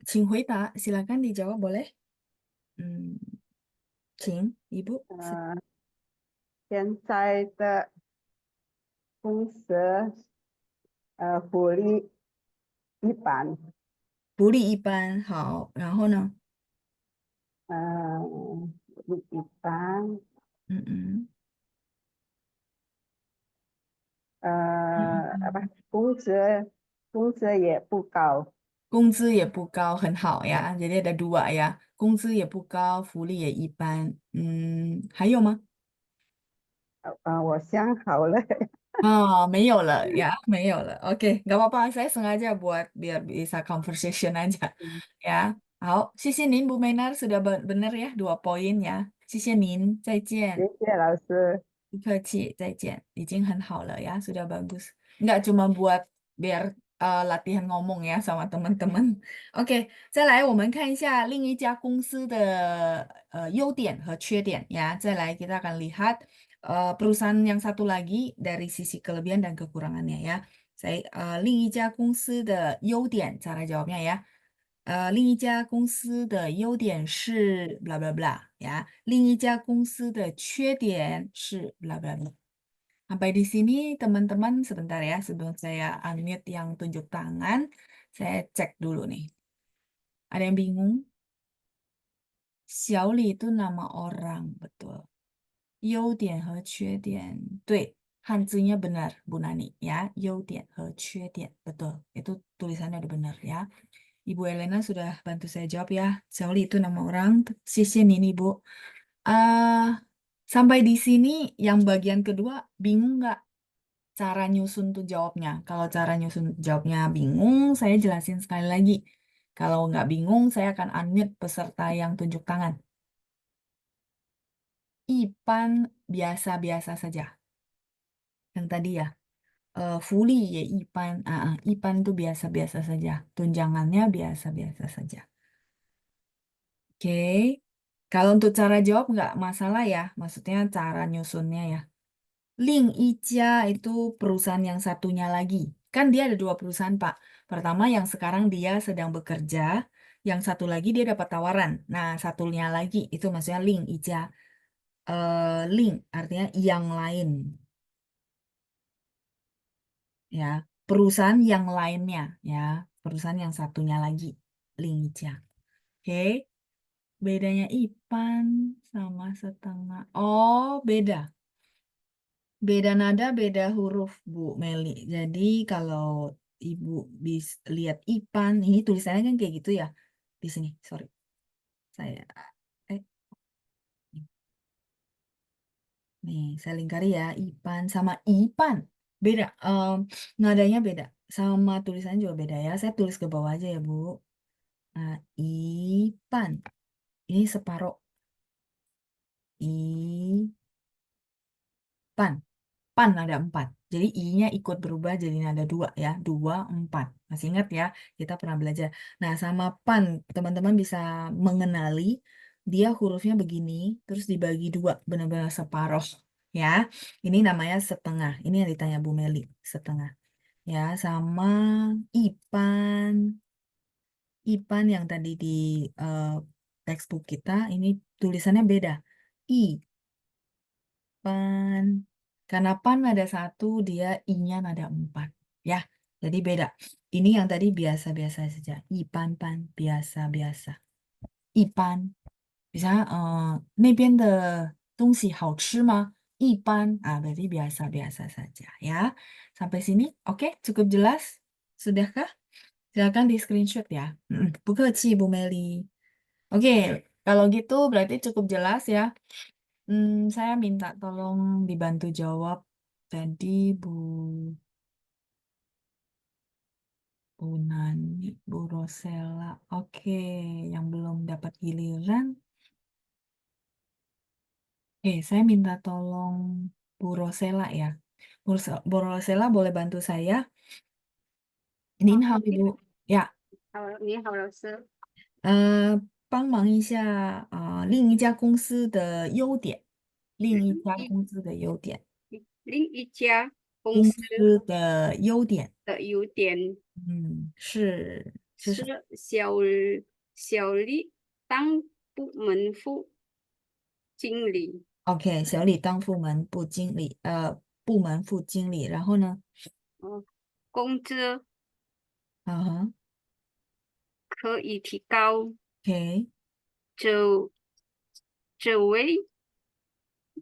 请回答, silakan dijawab boleh? 请 Ibu. 现在的公司福利一般，福利一般，好，然后呢？福利一般，apa 工资也不高，工资也不高，很好呀。Jadi ada dua ya. 工资也不高，福利也一般。还有吗？我想好了，没有了ya, 没有了。Oke, nggak apa-apa. Saya sengaja buat biar bisa conversation aja. Ya, 好，谢谢您，Bu Menar sudah benar ya, 2 poin ya. 谢谢您，再见。谢谢老师。不客气，再见。已经很好了ya, sudah bagus. Nggak cuma buat biar latihan ngomong ya sama teman-teman. Oke, 再来我们看一下另一家公司的优点和缺点ya. 再来 kita akan lihat perusahaan yang satu lagi dari sisi kelebihan dan kekurangannya ya. 另一家公司的优点 cara jawabnya ya. 另一家公司的优点是 bla bla bla ya. 另一家公司的缺点是 bla bla bla. Sampai di sini teman-teman sebentar ya sebelum saya unmute yang tunjuk tangan, saya cek dulu nih. Ada yang bingung? Xiaoli itu nama orang, betul. 优点和缺点，对，汉字nya benar, Bu Nani ya. 优点和缺点, betul. Itu tulisannya udah benar ya. Ibu Elena sudah bantu saya jawab ya. Xiaoli itu nama orang. Sisi ini Bu. Sampai di sini yang bagian kedua bingung nggak cara nyusun tuh jawabnya? Kalau cara nyusun jawabnya bingung, saya jelasin sekali lagi. Kalau nggak bingung, saya akan unmute peserta yang tunjuk tangan. Ipan biasa-biasa saja. Yang tadi ya. Fuli ya Ipan. Ipan itu biasa-biasa saja. Tunjangannya biasa-biasa saja. Oke. Kalau untuk cara jawab nggak masalah ya. Maksudnya cara nyusunnya ya. Ling Ica itu perusahaan yang satunya lagi. Kan dia ada 2 perusahaan, Pak. Pertama yang sekarang dia sedang bekerja. Yang satu lagi dia dapat tawaran. Nah, satunya lagi itu maksudnya Ling Ica. Ling artinya yang lain. Ya, perusahaan yang lainnya ya. Perusahaan yang satunya lagi. Ling Ica. Oke. Bedanya Ipan sama setengah. Oh, beda. Beda nada, beda huruf, Bu Meli. Jadi kalau Ibu lihat Ipan, ini tulisannya kan kayak gitu ya. Di sini, sorry. Saya, nih, saya lingkari ya. Ipan sama Ipan. Beda, nadanya beda. Sama tulisannya juga beda ya. Saya tulis ke bawah aja ya, Bu. Nah, Ipan. Ini separuh. Ipan. Pan ada 4. Jadi I-nya ikut berubah jadi nada 2 ya. 2, 4. Masih ingat ya? Kita pernah belajar. Nah, sama pan, teman-teman bisa mengenali dia hurufnya begini, terus dibagi 2, benar-benar separuh. Ya, ini namanya setengah. Ini yang ditanya Bu Meli, setengah. Ya, sama Ipan. Ipan yang tadi di textbook kita, ini tulisannya beda. Pan. Karena pan ada 1, dia I-nya ada 4. Ya, jadi beda. Ini yang tadi biasa-biasa saja. Ipan, pan, biasa-biasa. Ipan. Misalnya, 那边的东西好吃吗? Ipan. Berarti biasa-biasa saja. Ya, sampai sini. Oke, cukup jelas? Sudahkah? Silakan di screenshot ya. Bukeci, Bu Meli. Oke, kalau gitu berarti cukup jelas ya. Saya minta tolong dibantu jawab tadi Bu Bu Nani, Bu Rosela. Oke, yang belum dapat giliran. Saya minta tolong Bu Rosela ya. Bu Rosela boleh bantu saya?您好， OK， Ibu. Ya, 好，你好，老师。帮忙一下另一家公司的优点，另一家另公司的优点，另一家公公司司的优点，的优点是什么是小李当部门副经理， ？OK，小李当部门副经理，然后呢？工资啊哈可以提高， ，OK，职职位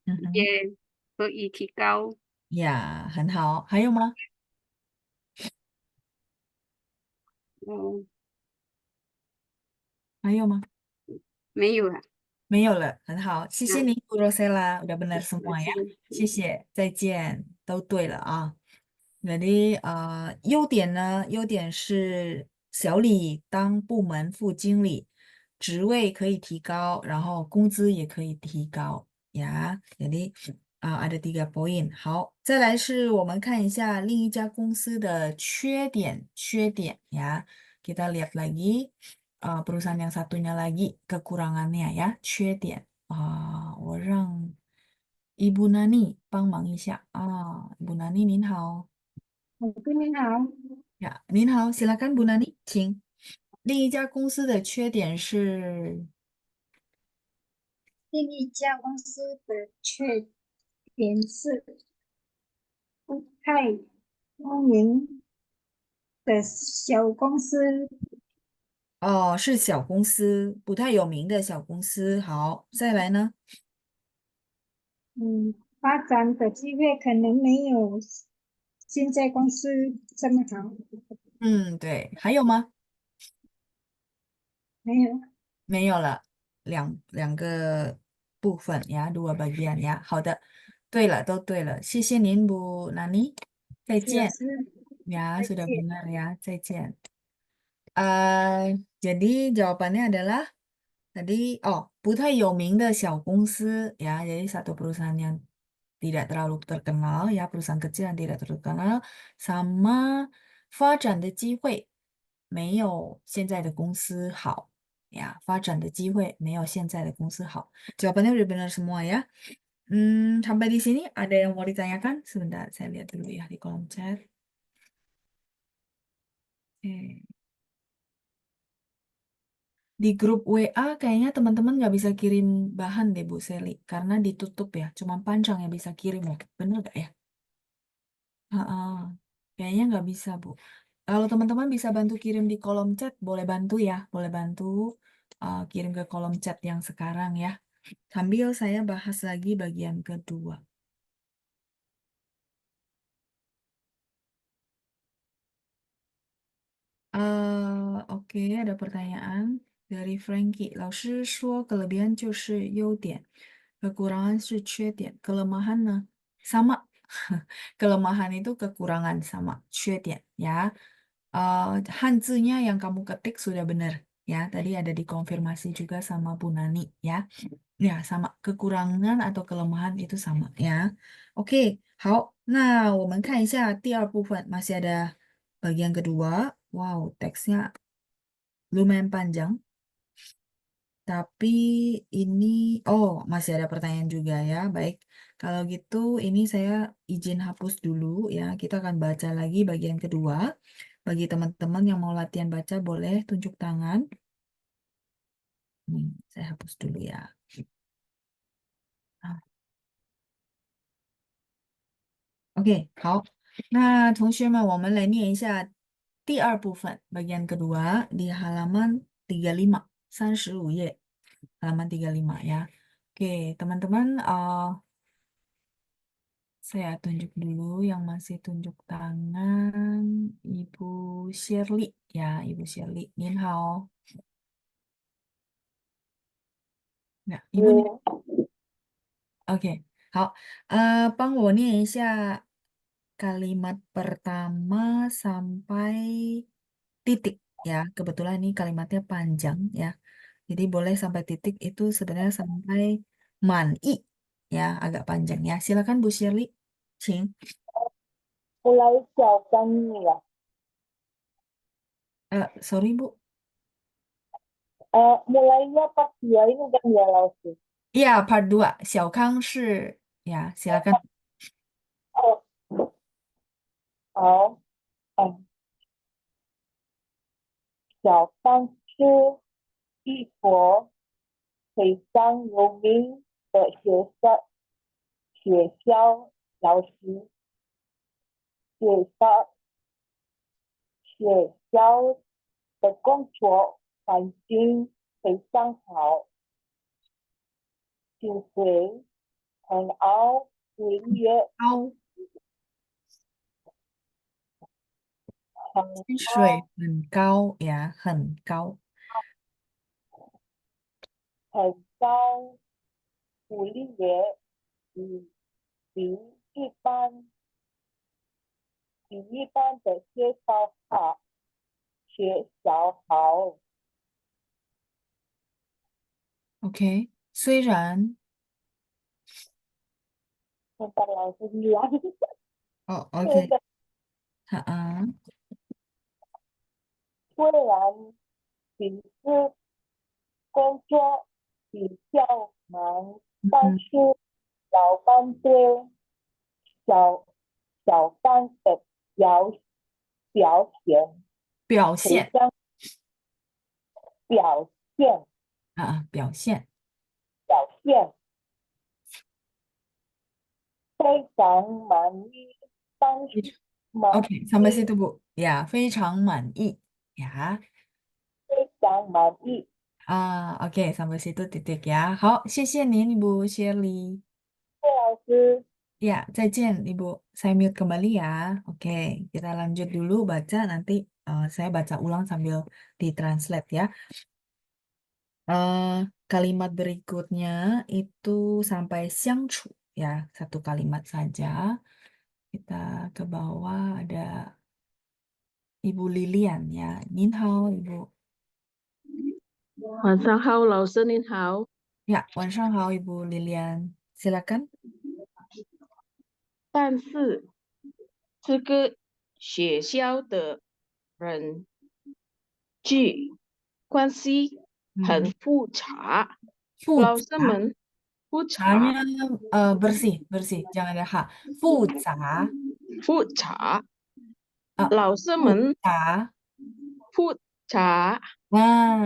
嗯哼，也可以提高。呀，很好，还有吗？嗯，还有吗？没有了。没有了，很好，谢谢嗯，您，Bu Rosela, udah benar 老 semua ya. 师，谢谢，再见，都对了啊。Jadi 优点呢？优点是小李当部门副经理，职位可以提高，然后工资也可以提高呀。Jadi ada 3 poin。好，再来是我们看一下另一家公司的缺点呀。Kita lihat lagi perusahaan yang satunya lagi kekurangannya ya, 缺点我让Ibu Nani 帮忙一下Ibu Nani 您好。老师你好，呀，您好，silakan Bu Nani，请。另一家公司的缺点是，另一家公司的缺点是不太聪明的小公司，是小公司，不太有名的小公司。好，再来呢？发展的机会可能没有现在公司这么好。对，还有吗？没有，没有了，两个部分呀，dua bagian呀。好的，对了，都对了，谢谢您，Bu Nani，再见。是老师，Ya, 再 sudah 见。benar ya, 再见。jadi jawabannya adalah tadi,不太有名的小公司ya, jadi satu perusahaan yang tidak terlalu terkenal ya, perusahaan kecil yang tidak terlalu terkenal, sama 发展的机会没有现在的公司好ya, 发展的机会没有现在的公司好. Jawabannya udah benar semua ya. Sampai di sini ada yang mau ditanyakan? Sebentar, saya lihat dulu ya di kolom chat. Oke. Di grup WA kayaknya teman-teman nggak bisa kirim bahan deh Bu Seli, karena ditutup ya, cuma Pancang yang bisa kirim ya, bener nggak ya? Kayaknya nggak bisa Bu. Kalau teman-teman bisa bantu kirim di kolom chat, boleh bantu ya, boleh bantu kirim ke kolom chat yang sekarang ya. Sambil saya bahas lagi bagian kedua. Oke, ada pertanyaan dari Frankie. 老师说 kelebihan 就是优点, kekurangan 是缺点. Kelemahan呢? Sama. Kelemahan itu kekurangan sama 缺点 ya. Hanzinya yang kamu ketik sudah benar ya. Tadi ada dikonfirmasi juga sama Bu Nani ya. Ya, sama. Kekurangan atau kelemahan itu sama ya. Oke, 好，那我们看一下第二部分，masih ada bagian kedua. Wow, teksnya lumayan panjang. Tapi ini, masih ada pertanyaan juga ya. Baik, kalau gitu ini saya izin hapus dulu ya. Kita akan baca lagi bagian kedua. Bagi teman-teman yang mau latihan baca, boleh tunjuk tangan. Saya hapus dulu ya. OK，好，那同学们，我们来念一下第二部分，bagian kedua di halaman 35, 35 页, halaman 35 ya. Oke, teman-teman, saya tunjuk dulu yang masih tunjuk tangan, Ibu Shirley ya, Ibu Shirley. Nin hao. Ya, Ibu nih. OK，好，帮我念一下kalimat pertama sampai titik ya. Kebetulan ini kalimatnya panjang ya. Jadi boleh sampai titik itu sebenarnya sampai man'i ya, agak panjang ya. Silakan Bu Shirley. Cing. Mulai jauhkan ya. Sorry Bu. Mulainya pas 2 ini kan ya langsung. Iya, part 2. Xiaokang是 ya, silakan. Oh, oh, 小芳是一所非常有名的学校老师，学校学校的工作环境非常好，薪水很高，岁月高，很薪水很高呀，很高。很高，福利也比一般比一般的学校好。OK，虽然现在老师讲，哦对，OK，的，虽然平时工作比较忙，但是老板对小小班的表现非表现常表现表现表现非常满意，但是满 ，OK，sampai 意 situ Bu. Ya, 非常满意 ya. 非常满意。Oke, sampai situ titik ya. 好，谢谢您Ibu Shirley. 谢老师， Ya, 再见Ibu. Saya mute kembali ya. Oke, kita lanjut dulu baca nanti saya baca ulang sambil ditranslate ya. Kalimat berikutnya itu sampai xiangchu ya, satu kalimat saja. Kita ke bawah ada Ibu Lilian ya. Nin hao Ibu. 晚上好，老师您好。 Ya, 晚上好Ibu Lilian. Silakan. 但是这个学校的人际关系很复杂，老师们复杂 Hanya bersih, bersih, jangan ada ha. 复杂复杂，啊，老师们复杂复杂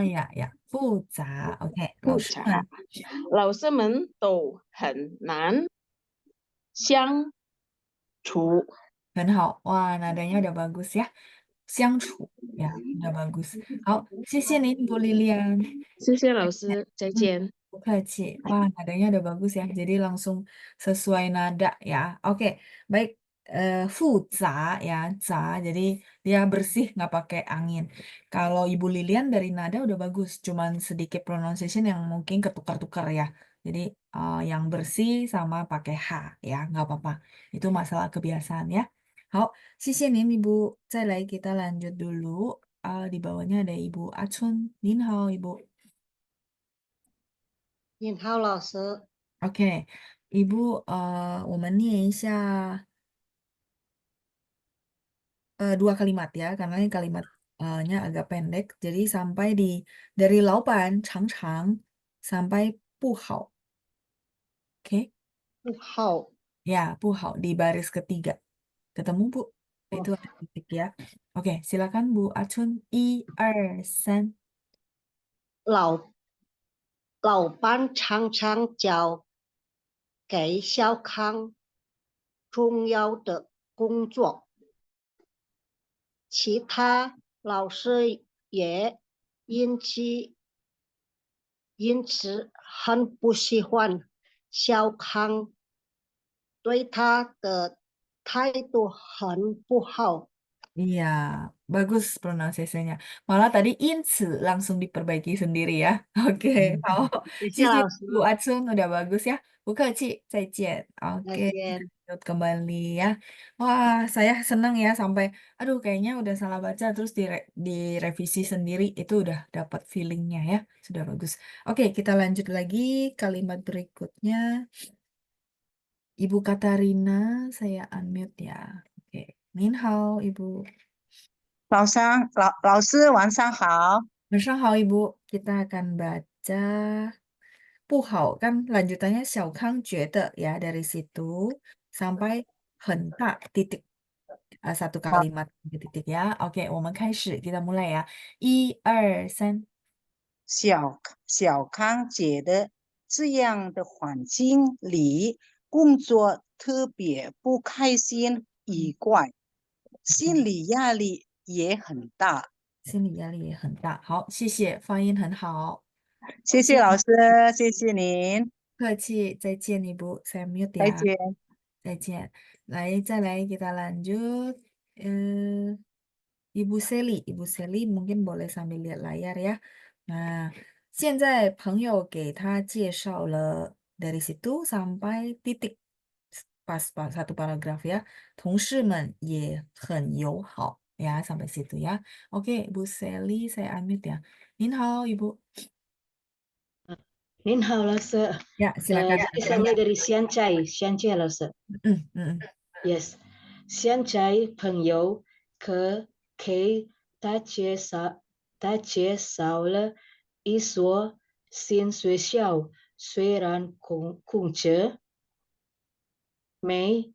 呀呀，复杂。OK，老复杂，师们老师们都很难相处。很好，哇，nadanya udah bagus ya. 相处 ya, udah bagus. 好，谢谢您Bu Lilian. 谢谢老师，再见。 Bu Kaci. Wah, nadanya udah bagus ya. Jadi langsung sesuai nada ya. Oke, baik. 复杂 ya, za. Jadi dia bersih nggak pakai angin. Kalau Ibu Lilian dari nada udah bagus. Cuman sedikit pronunciation yang mungkin ketukar-tukar ya. Jadi yang bersih sama pakai ha ya, nggak apa-apa. Itu masalah kebiasaan ya. 好，谢谢您Ibu. 再来 kita lanjut dulu. Di bawahnya ada Ibu Achun. Nin hao Ibu. 您好，老师。 OK，Ibu，我们念一下dua kalimat ya, karena ini kalimatnya agak pendek. Jadi sampai dari laupan, 长长 sampai 不好. Oke, 不好， ya 不好 di baris ketiga. Ketemu Bu? Itu ada titik ya. Oke, silakan Bu Achun. 1、2、3。老班常常教给小康重要的工作，其他老师也因此很不喜欢小康，对他的态度很不好。 Iya, bagus pronunciasinya. Malah tadi 因此 langsung diperbaiki sendiri ya. Oke, 好，谢谢谢谢老师， Bu Atsun udah bagus ya. 不客气，再见。再 Oke，见。Kembali ya. Wah, saya senang ya sampai, aduh kayaknya udah salah baca terus direvisi sendiri. Itu udah dapat feelingnya ya. Sudah bagus. Oke, kita lanjut lagi kalimat berikutnya. Ibu Katarina, saya unmute ya. Oke, Nin hao, Ibu. 老师晚上好。晚上好, Ibu. Kita akan baca 不好 kan lanjutannya 小康觉得 ya dari situ sampai 很大 titik. Satu 好， kalimat titik ya. Oke, 我们开始 kita mulai ya. 1、2、3。小康觉得这样的环境里工作特别不开心、愉快，心理压力也很大。心理压力也很大。好，谢谢，发音很好。谢谢老师，谢谢您，不客气，再见Ibu. Saya mute 再 ya. 见。再见。再来 kita lanjut. Ibu Sally mungkin boleh sambil lihat layar ya. Nah, 现在朋友给他介绍了 dari situ sampai titik pas satu paragraf ya. 同事们也很友好 ya sampai situ ya. Oke, Ibu Sally saya unmute ya. Nin hao, Ibu. Nin hao, Lause. Ya, silakan. Jadi saya mulai dari Xian Chai, Lause. Yes. 现在朋友给他介绍了一所新学校，虽然工资没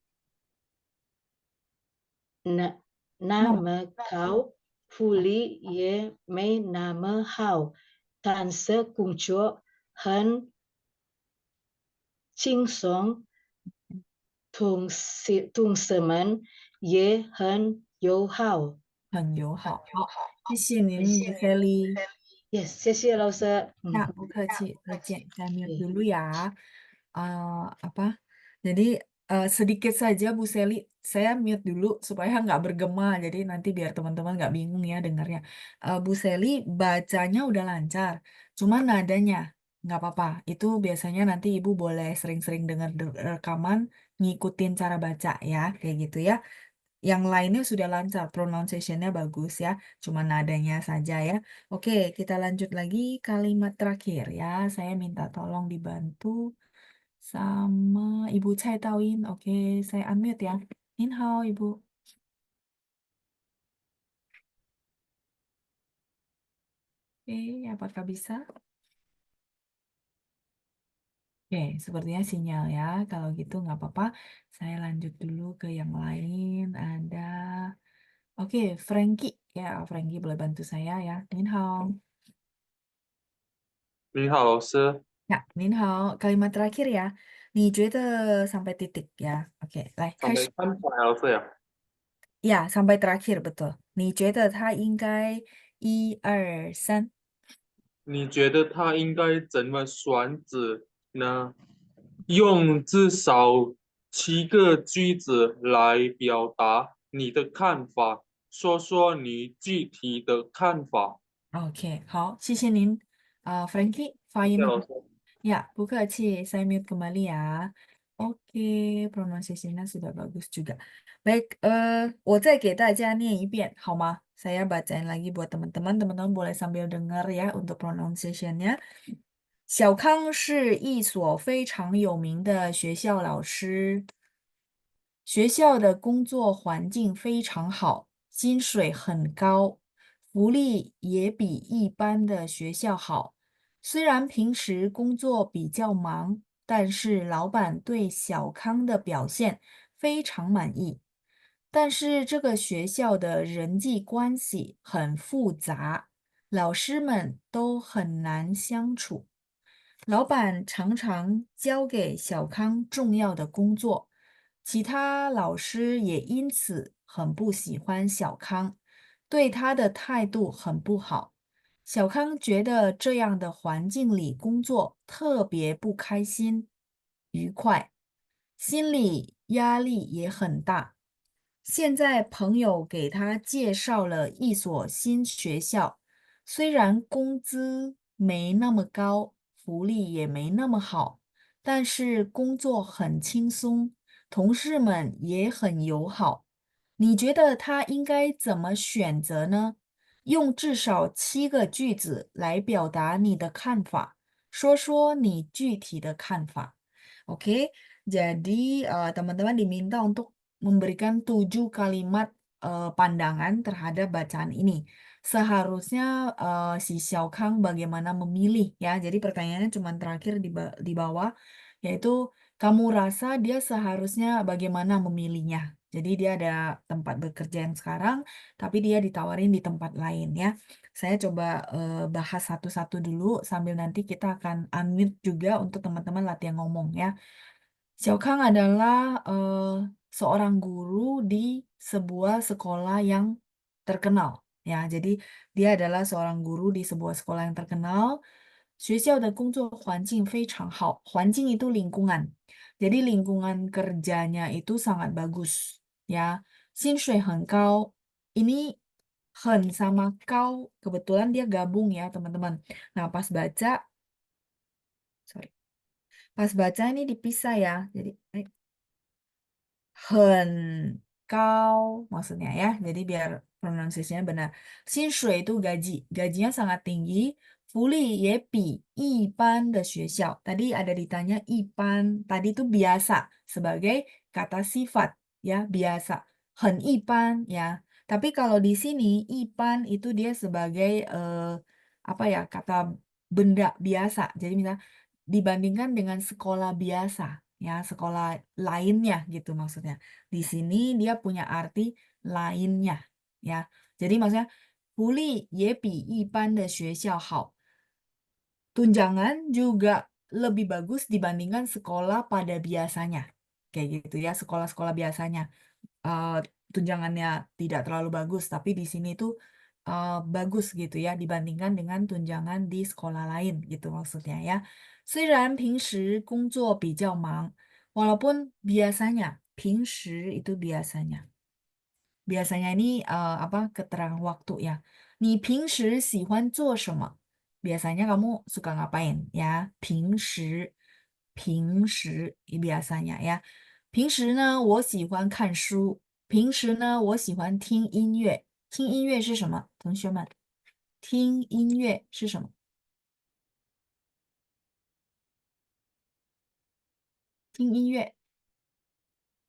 那么高，福利也没那么好，但是工作很轻松，同事们也很友好。很友好。好，谢谢您，Bu Sally。 Yes, 谢谢老师。Ya, 不客气，再见。Saya mute dulu ya. Jadi sedikit saja Bu Sally, saya mute dulu supaya nggak bergema. Jadi nanti biar teman-teman nggak bingung ya dengarnya. Bu Sally bacanya udah lancar, cuma nadanya nggak apa-apa. Itu biasanya nanti Ibu boleh sering-sering dengar rekaman, ngikutin cara baca ya, kayak gitu ya. Yang lainnya sudah lancar, pronunciation-nya bagus ya, cuma nadanya saja ya. Oke, kita lanjut lagi kalimat terakhir ya. Saya minta tolong dibantu sama Ibu Cai Tauin. Oke, saya unmute ya. Nin hao, Ibu. Oke, apakah bisa? Oke, sepertinya sinyal ya. Kalau gitu nggak apa-apa. Saya lanjut dulu ke yang lain. Ada, oke, Frankie. Ya, Frankie boleh bantu saya ya. Nin hao. 你好，老师。 Ya, Nin hao. Kalimat terakhir ya. 你觉得 sampai titik ya. Oke, 来开始。 sampai kan老师呀。 Ya, sampai terakhir betul. 你觉得他应该1、2、3。你觉得他应该怎么选择呢？用至少7个句子来表达你的看法，说说你具体的看法。 Oke, 好，谢谢您Frankie, 发音很谢谢老师。 Ya, 不客气, saya mute kembali ya. Oke, pronunciation-nya sudah bagus juga. Baik, 我再给大家念一遍, 好吗? Saya bacain lagi buat teman-teman. Teman-teman boleh sambil dengar ya untuk pronunciation-nya. 小康是一所非常有名的学校老师。学校的工作环境非常好，薪水很高，福利也比一般的学校好。虽然平时工作比较忙，但是老板对小康的表现非常满意。但是这个学校的人际关系很复杂，老师们都很难相处。老板常常交给小康重要的工作，其他老师也因此很不喜欢小康，对他的态度很不好。小康觉得这样的环境里工作特别不开心、愉快，心理压力也很大。现在朋友给他介绍了一所新学校，虽然工资没那么高，福利也没那么好，但是工作很轻松，同事们也很友好。你觉得他应该怎么选择呢？用至少7个句子来表达你的看法，说说你具体的看法。Oke, jadi teman-teman diminta untuk memberikan 7 kalimat pandangan terhadap bacaan ini. Seharusnya si Xiao Kang bagaimana memilih ya. Jadi pertanyaannya cuma terakhir di bawah, yaitu kamu rasa dia seharusnya bagaimana memilihnya. Jadi dia ada tempat bekerja yang sekarang, tapi dia ditawarin di tempat lain ya. Saya coba bahas satu-satu dulu sambil nanti kita akan unmute juga untuk teman-teman latihan ngomong ya. Xiao Kang adalah seorang guru di sebuah sekolah yang terkenal ya. Jadi dia adalah seorang guru di sebuah sekolah yang terkenal. 学校的工作环境非常好，环境 itu lingkungan. Jadi lingkungan kerjanya itu sangat bagus ya. 薪水很高. Ini 很 sama kau, kebetulan dia gabung ya teman-teman. Nah pas baca ini dipisah ya. Jadi 很高 maksudnya ya. Jadi biar pronunciasinya benar. 薪水 itu gaji. Gajinya sangat tinggi. 福利也比一般的学校. Tadi ada ditanya 一般. Tadi itu biasa sebagai kata sifat ya, biasa. 很一般 ya. Tapi kalau di sini 一般 itu dia sebagai apa ya, kata benda biasa. Jadi misalnya dibandingkan dengan sekolah biasa ya, sekolah lainnya gitu maksudnya. Di sini dia punya arti lainnya ya. Jadi maksudnya 福利也比一般的学校好. Tunjangan juga lebih bagus dibandingkan sekolah pada biasanya. Kayak gitu ya, sekolah-sekolah biasanya. Tunjangannya tidak terlalu bagus, tapi di sini tuh bagus gitu ya, dibandingkan dengan tunjangan di sekolah lain gitu maksudnya ya. 虽然平时工作比较忙, walaupun biasanya, 平时 itu biasanya. Biasanya ini apa, keterangan waktu ya. 你平时喜欢做什么? Biasanya kamu suka ngapain ya? 平时 biasanya ya. 平时呢，我喜欢看书。平时呢，我喜欢听音乐。听音乐是什么？同学们，听音乐是什么？听音乐。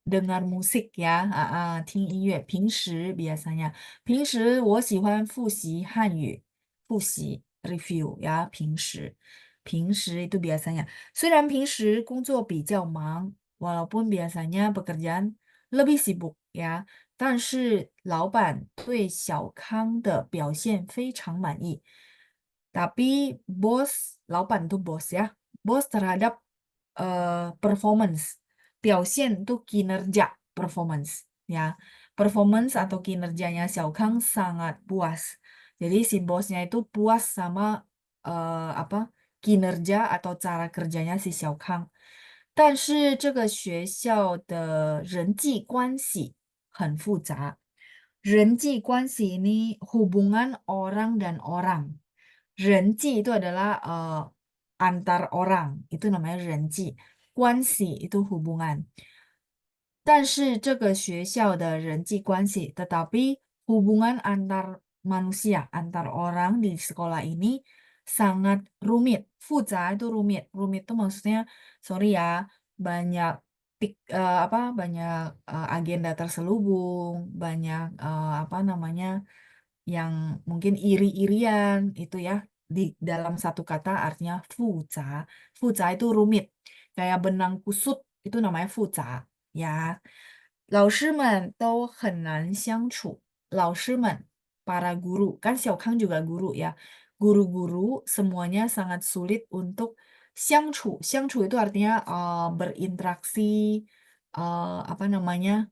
dengar musik ya, 听音乐。平时 biasanya， 平时我喜欢复习汉语，复习 review ya， 平时，平时 itu biasanya。虽然平时工作比较忙，walaupun biasanya pekerjaan lebih sibuk ya， 但是老板对小康的表现非常满意。Tapi bos, 老板 itu bos ya, bos terhadap performance. 表现 itu kinerja, performance ya. Performance atau kinerjanya Xiao Kang sangat puas. Jadi si bosnya itu puas sama apa, kinerja atau cara kerjanya si Xiao Kang. 但是这个学校的人际关系很复杂。人际关系 ini hubungan orang dan orang. 人际 itu adalah antar orang, itu namanya 人际。关系 itu hubungan. 但是这个学校的人际关系, tetapi hubungan antar manusia, antar orang di sekolah ini sangat rumit. 复杂 itu rumit. Rumit itu maksudnya, sorry ya, banyak apa, banyak agenda terselubung, banyak apa namanya, yang mungkin iri-irian itu ya. Di dalam satu kata artinya 复杂. 复杂 itu rumit. Kayak benang kusut itu namanya 复杂 ya. 老师们都很难相处。老师们, para guru, kan Xiao Kang juga guru ya. Guru-guru semuanya sangat sulit untuk 相处. 相处 itu artinya berinteraksi, apa namanya,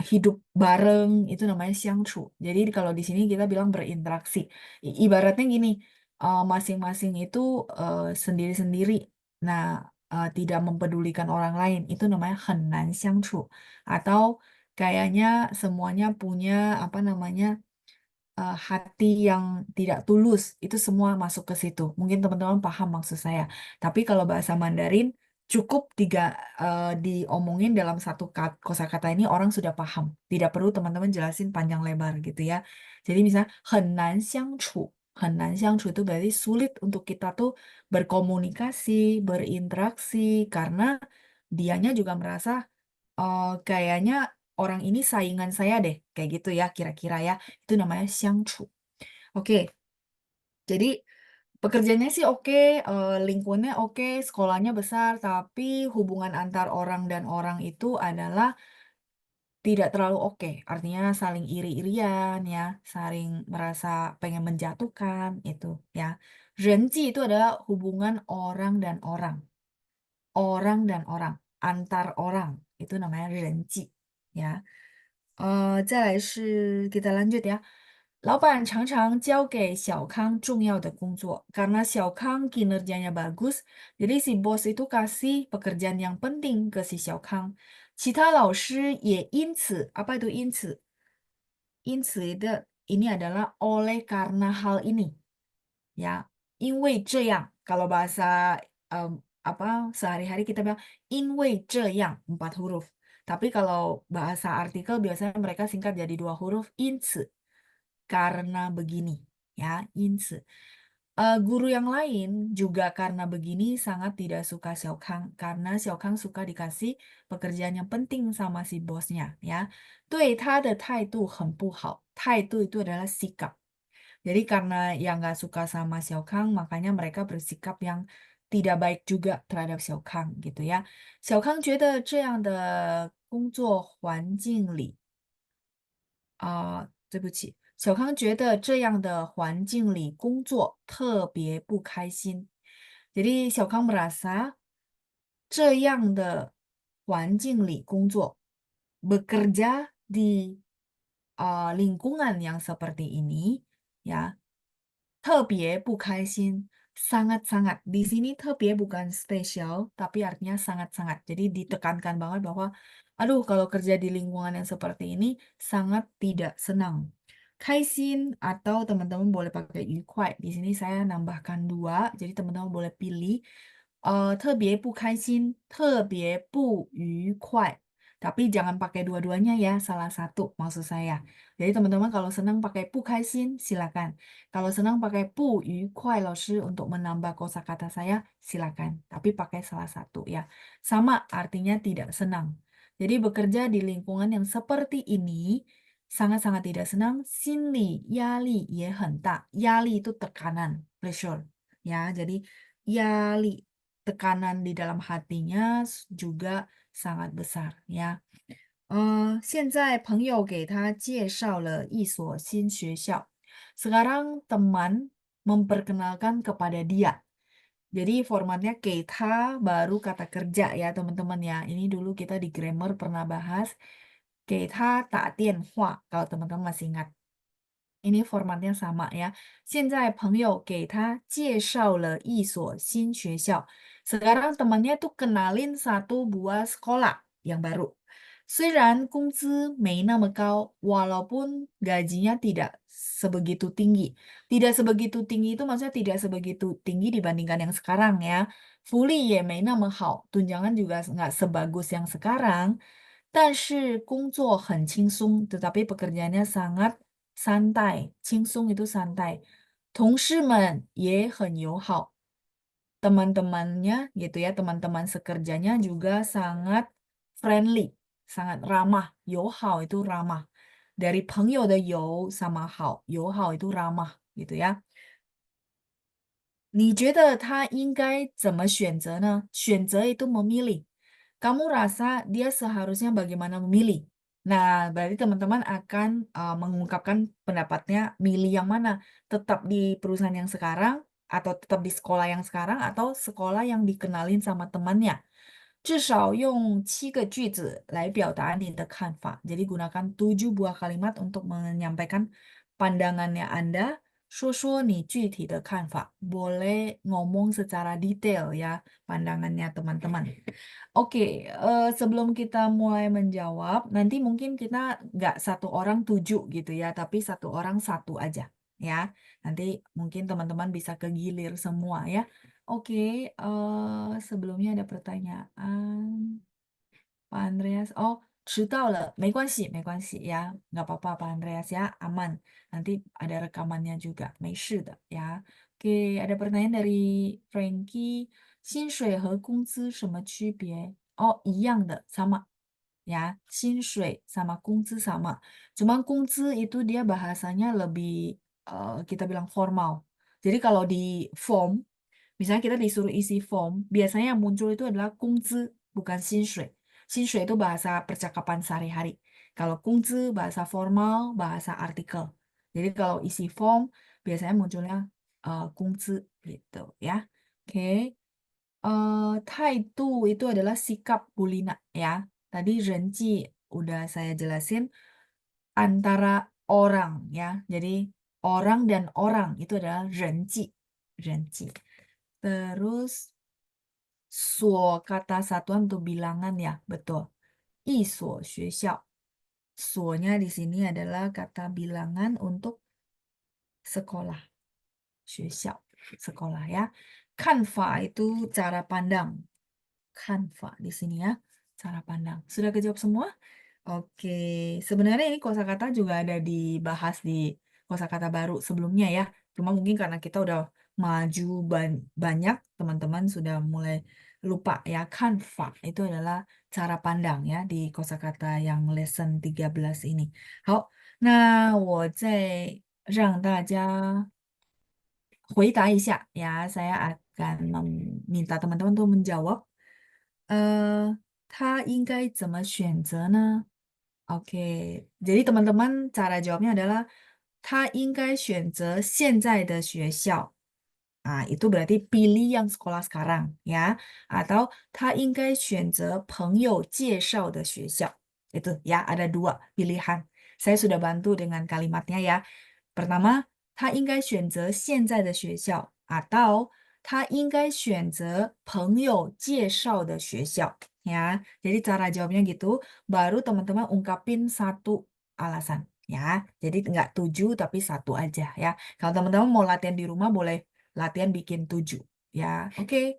hidup bareng, itu namanya 相处. Jadi kalau di sini kita bilang berinteraksi. Ibaratnya gini, masing-masing itu sendiri-sendiri. Nah, tidak mempedulikan orang lain, itu namanya 很难相处. Atau kayaknya semuanya punya apa namanya, hati yang tidak tulus, itu semua masuk ke situ. Mungkin teman-teman paham maksud saya. Tapi kalau bahasa Mandarin cukup diomongin dalam satu kosakata ini orang sudah paham. Tidak perlu teman-teman jelasin panjang lebar gitu ya. Jadi misalnya 很难相处，很难相处 itu berarti sulit untuk kita tuh berkomunikasi, berinteraksi karena dianya juga merasa kayaknya orang ini saingan saya deh, kayak gitu ya kira-kira ya. Itu namanya 相处. Oke. Jadi pekerjaannya sih oke, lingkungannya oke, sekolahnya besar, tapi hubungan antar orang dan orang itu adalah tidak terlalu oke. Artinya saling iri-irian ya, saling merasa pengen menjatuhkan itu ya. 人际 itu adalah hubungan orang dan orang. Orang dan orang, antar orang. Itu namanya 人际 ya. 再来是 kita lanjut ya. 老板常常交给小康重要的工作, karena 小康 kinerjanya bagus, jadi si bos itu kasih pekerjaan yang penting ke si 小康. 其他老师也因此, apa itu 因此? 因此 ini adalah oleh karena hal ini. Ya, 因为这样, kalau bahasa sehari-hari kita bilang 因为这样, 4 huruf. Tapi kalau bahasa artikel biasanya mereka singkat jadi 2 huruf, 因此. Karena begini, ya, 因此. Guru yang lain juga karena begini sangat tidak suka Xiao Kang, karena Xiao Kang suka dikasih pekerjaan yang penting sama si bosnya, ya. 对他的态度很不好，态度 itu adalah sikap. Jadi karena yang nggak suka sama Xiao Kang, makanya mereka bersikap yang tidak baik juga terhadap Xiao Kang, gitu ya. Xiao Kang 觉得这样的工作环境里，对不起。小康觉得这样的环境里工作特别不开心. Jadi 小康 merasa 这样的环境里工作 bekerja di lingkungan yang seperti ini ya 特别不开心 sangat-sangat. Di sini 特别 bukan spesial tapi artinya sangat-sangat. Jadi ditekankan banget bahwa aduh kalau kerja di lingkungan yang seperti ini sangat tidak senang. 开心 atau teman-teman boleh pakai 愉快. Di sini saya nambahkan 2, jadi teman-teman boleh pilih 特别不开心, 特别不愉快. Tapi jangan pakai dua-duanya ya, salah satu maksud saya. Jadi teman-teman kalau senang pakai 不开心 silakan. Kalau senang pakai 不愉快 老师 untuk menambah kosakata saya silakan. Tapi pakai salah satu ya. Sama artinya tidak senang. Jadi bekerja di lingkungan yang seperti ini sangat-sangat tidak senang, 心理压力也很大. 压力 itu tekanan, pressure. Ya, jadi 压力 tekanan di dalam hatinya juga sangat besar ya. 现在朋友给他介绍了一所新学校. Sekarang teman memperkenalkan kepada dia. Jadi formatnya 给他 baru kata kerja ya teman-teman ya. Ini dulu kita di grammar pernah bahas. 给他打电话, kalau teman-teman masih ingat. Ini formatnya sama ya. 现在朋友给他介绍了一所新学校. Sekarang temannya tuh kenalin satu buah sekolah yang baru. 虽然工资没那么高, walaupun gajinya tidak sebegitu tinggi. Tidak sebegitu tinggi itu maksudnya tidak sebegitu tinggi dibandingkan yang sekarang ya. 福利也没那么好, tunjangan juga nggak sebagus yang sekarang. 但是工作很轻松, tetapi pekerjaannya sangat santai. 轻松 itu santai. 同事们也很友好. Teman-temannya gitu ya, teman-teman sekerjanya juga sangat friendly, sangat ramah. 友好 itu ramah. Dari 朋友的友 sama 好, 友好 itu ramah gitu ya. 你觉得他应该怎么选择呢? 选择 itu memilih. Kamu rasa dia seharusnya bagaimana memilih? Nah, berarti teman-teman akan mengungkapkan pendapatnya milih yang mana? Tetap di perusahaan yang sekarang, atau tetap di sekolah yang sekarang, atau sekolah yang dikenalin sama temannya. 至少用7个句子来表达你的看法. Jadi gunakan 7 buah kalimat untuk menyampaikan pandangannya Anda. 说说你具体的看法. Boleh ngomong secara detail ya pandangannya teman-teman. Oke, sebelum kita mulai menjawab, nanti mungkin kita nggak satu orang 7 gitu ya, tapi satu orang 1 aja. ya. Nanti mungkin teman-teman bisa kegilir semua ya. Oke, sebelumnya ada pertanyaan. Pak Andreas, oh, 迟到了，没关系，没关系ya, nggak apa-apa Pak Andreas ya, aman. Nanti ada rekamannya juga, 没事的ya. Oke, ada pertanyaan dari Frankie, 薪水和工资什么区别？哦，一样的，sama ya, 薪水 sama 工资 sama. Cuman 工资 itu dia bahasanya lebih kita bilang formal. Jadi kalau di form, misalnya kita disuruh isi form, biasanya yang muncul itu adalah 工资, bukan 薪水. 薪水 itu bahasa percakapan sehari-hari. Kalau 工资 bahasa formal, bahasa artikel. Jadi kalau isi form, biasanya munculnya 工资 gitu ya. Oke. 态度 itu adalah sikap Bulina ya. Tadi renji udah saya jelasin antara orang ya. Jadi orang dan orang itu adalah renji. Renji. Terus suo kata satuan untuk bilangan ya, betul. I suo xuexiao. Suonya di sini adalah kata bilangan untuk sekolah. Xuexiao, sekolah ya. Kanfa itu cara pandang. Kanfa di sini ya, cara pandang. Sudah kejawab semua? Oke, sebenarnya ini kosakata juga ada dibahas di kosakata baru sebelumnya ya. Cuma mungkin karena kita udah maju banyak, teman-teman sudah mulai lupa ya. Kanfa itu adalah cara pandang ya di kosakata yang lesson 13 ini. 好，那我再让大家回答一下ya. Saya akan meminta teman-teman untuk menjawab. 他应该怎么选择呢？ Oke, jadi teman-teman cara jawabnya adalah 他应该选择现在的学校. Nah, itu berarti pilih yang sekolah sekarang ya. Atau 他应该选择朋友介绍的学校. Itu ya, ada dua pilihan. Saya sudah bantu dengan kalimatnya ya. Pertama, 他应该选择现在的学校 atau 他应该选择朋友介绍的学校 ya. Jadi cara jawabnya gitu, baru teman-teman ungkapin satu alasan ya. Jadi nggak 7 tapi satu aja ya. Kalau teman-teman mau latihan di rumah boleh latihan bikin 7 ya. Oke.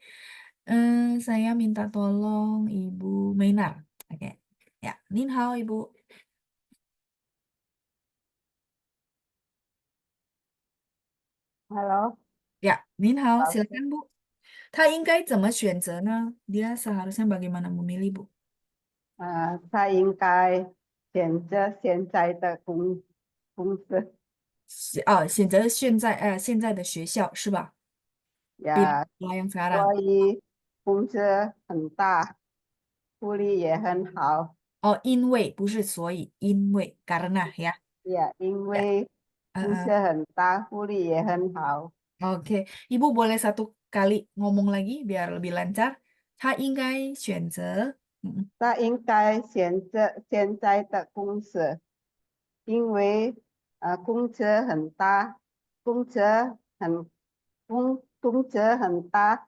Saya minta tolong Ibu Mainar. Oke. Ya, Nin hao Ibu. Halo. Ya, Nin hao, Halo. silakan Bu. 他应该怎么选择呢？ Dia seharusnya bagaimana memilih, Bu? 他应该选择现在的公司选择现在的学校是吧？ 呀， Pilih yang sekarang. 所以公司很大，福利也很好。哦，因为不是所以，因为 karena ya. 呀，因为公司 Uh-uh. 很大，福利也很好。 Oke, Ibu boleh satu kali ngomong lagi biar lebih lancar. 他应该选择，他应该选择现在的公司，因为公司很大，公司很公司很大，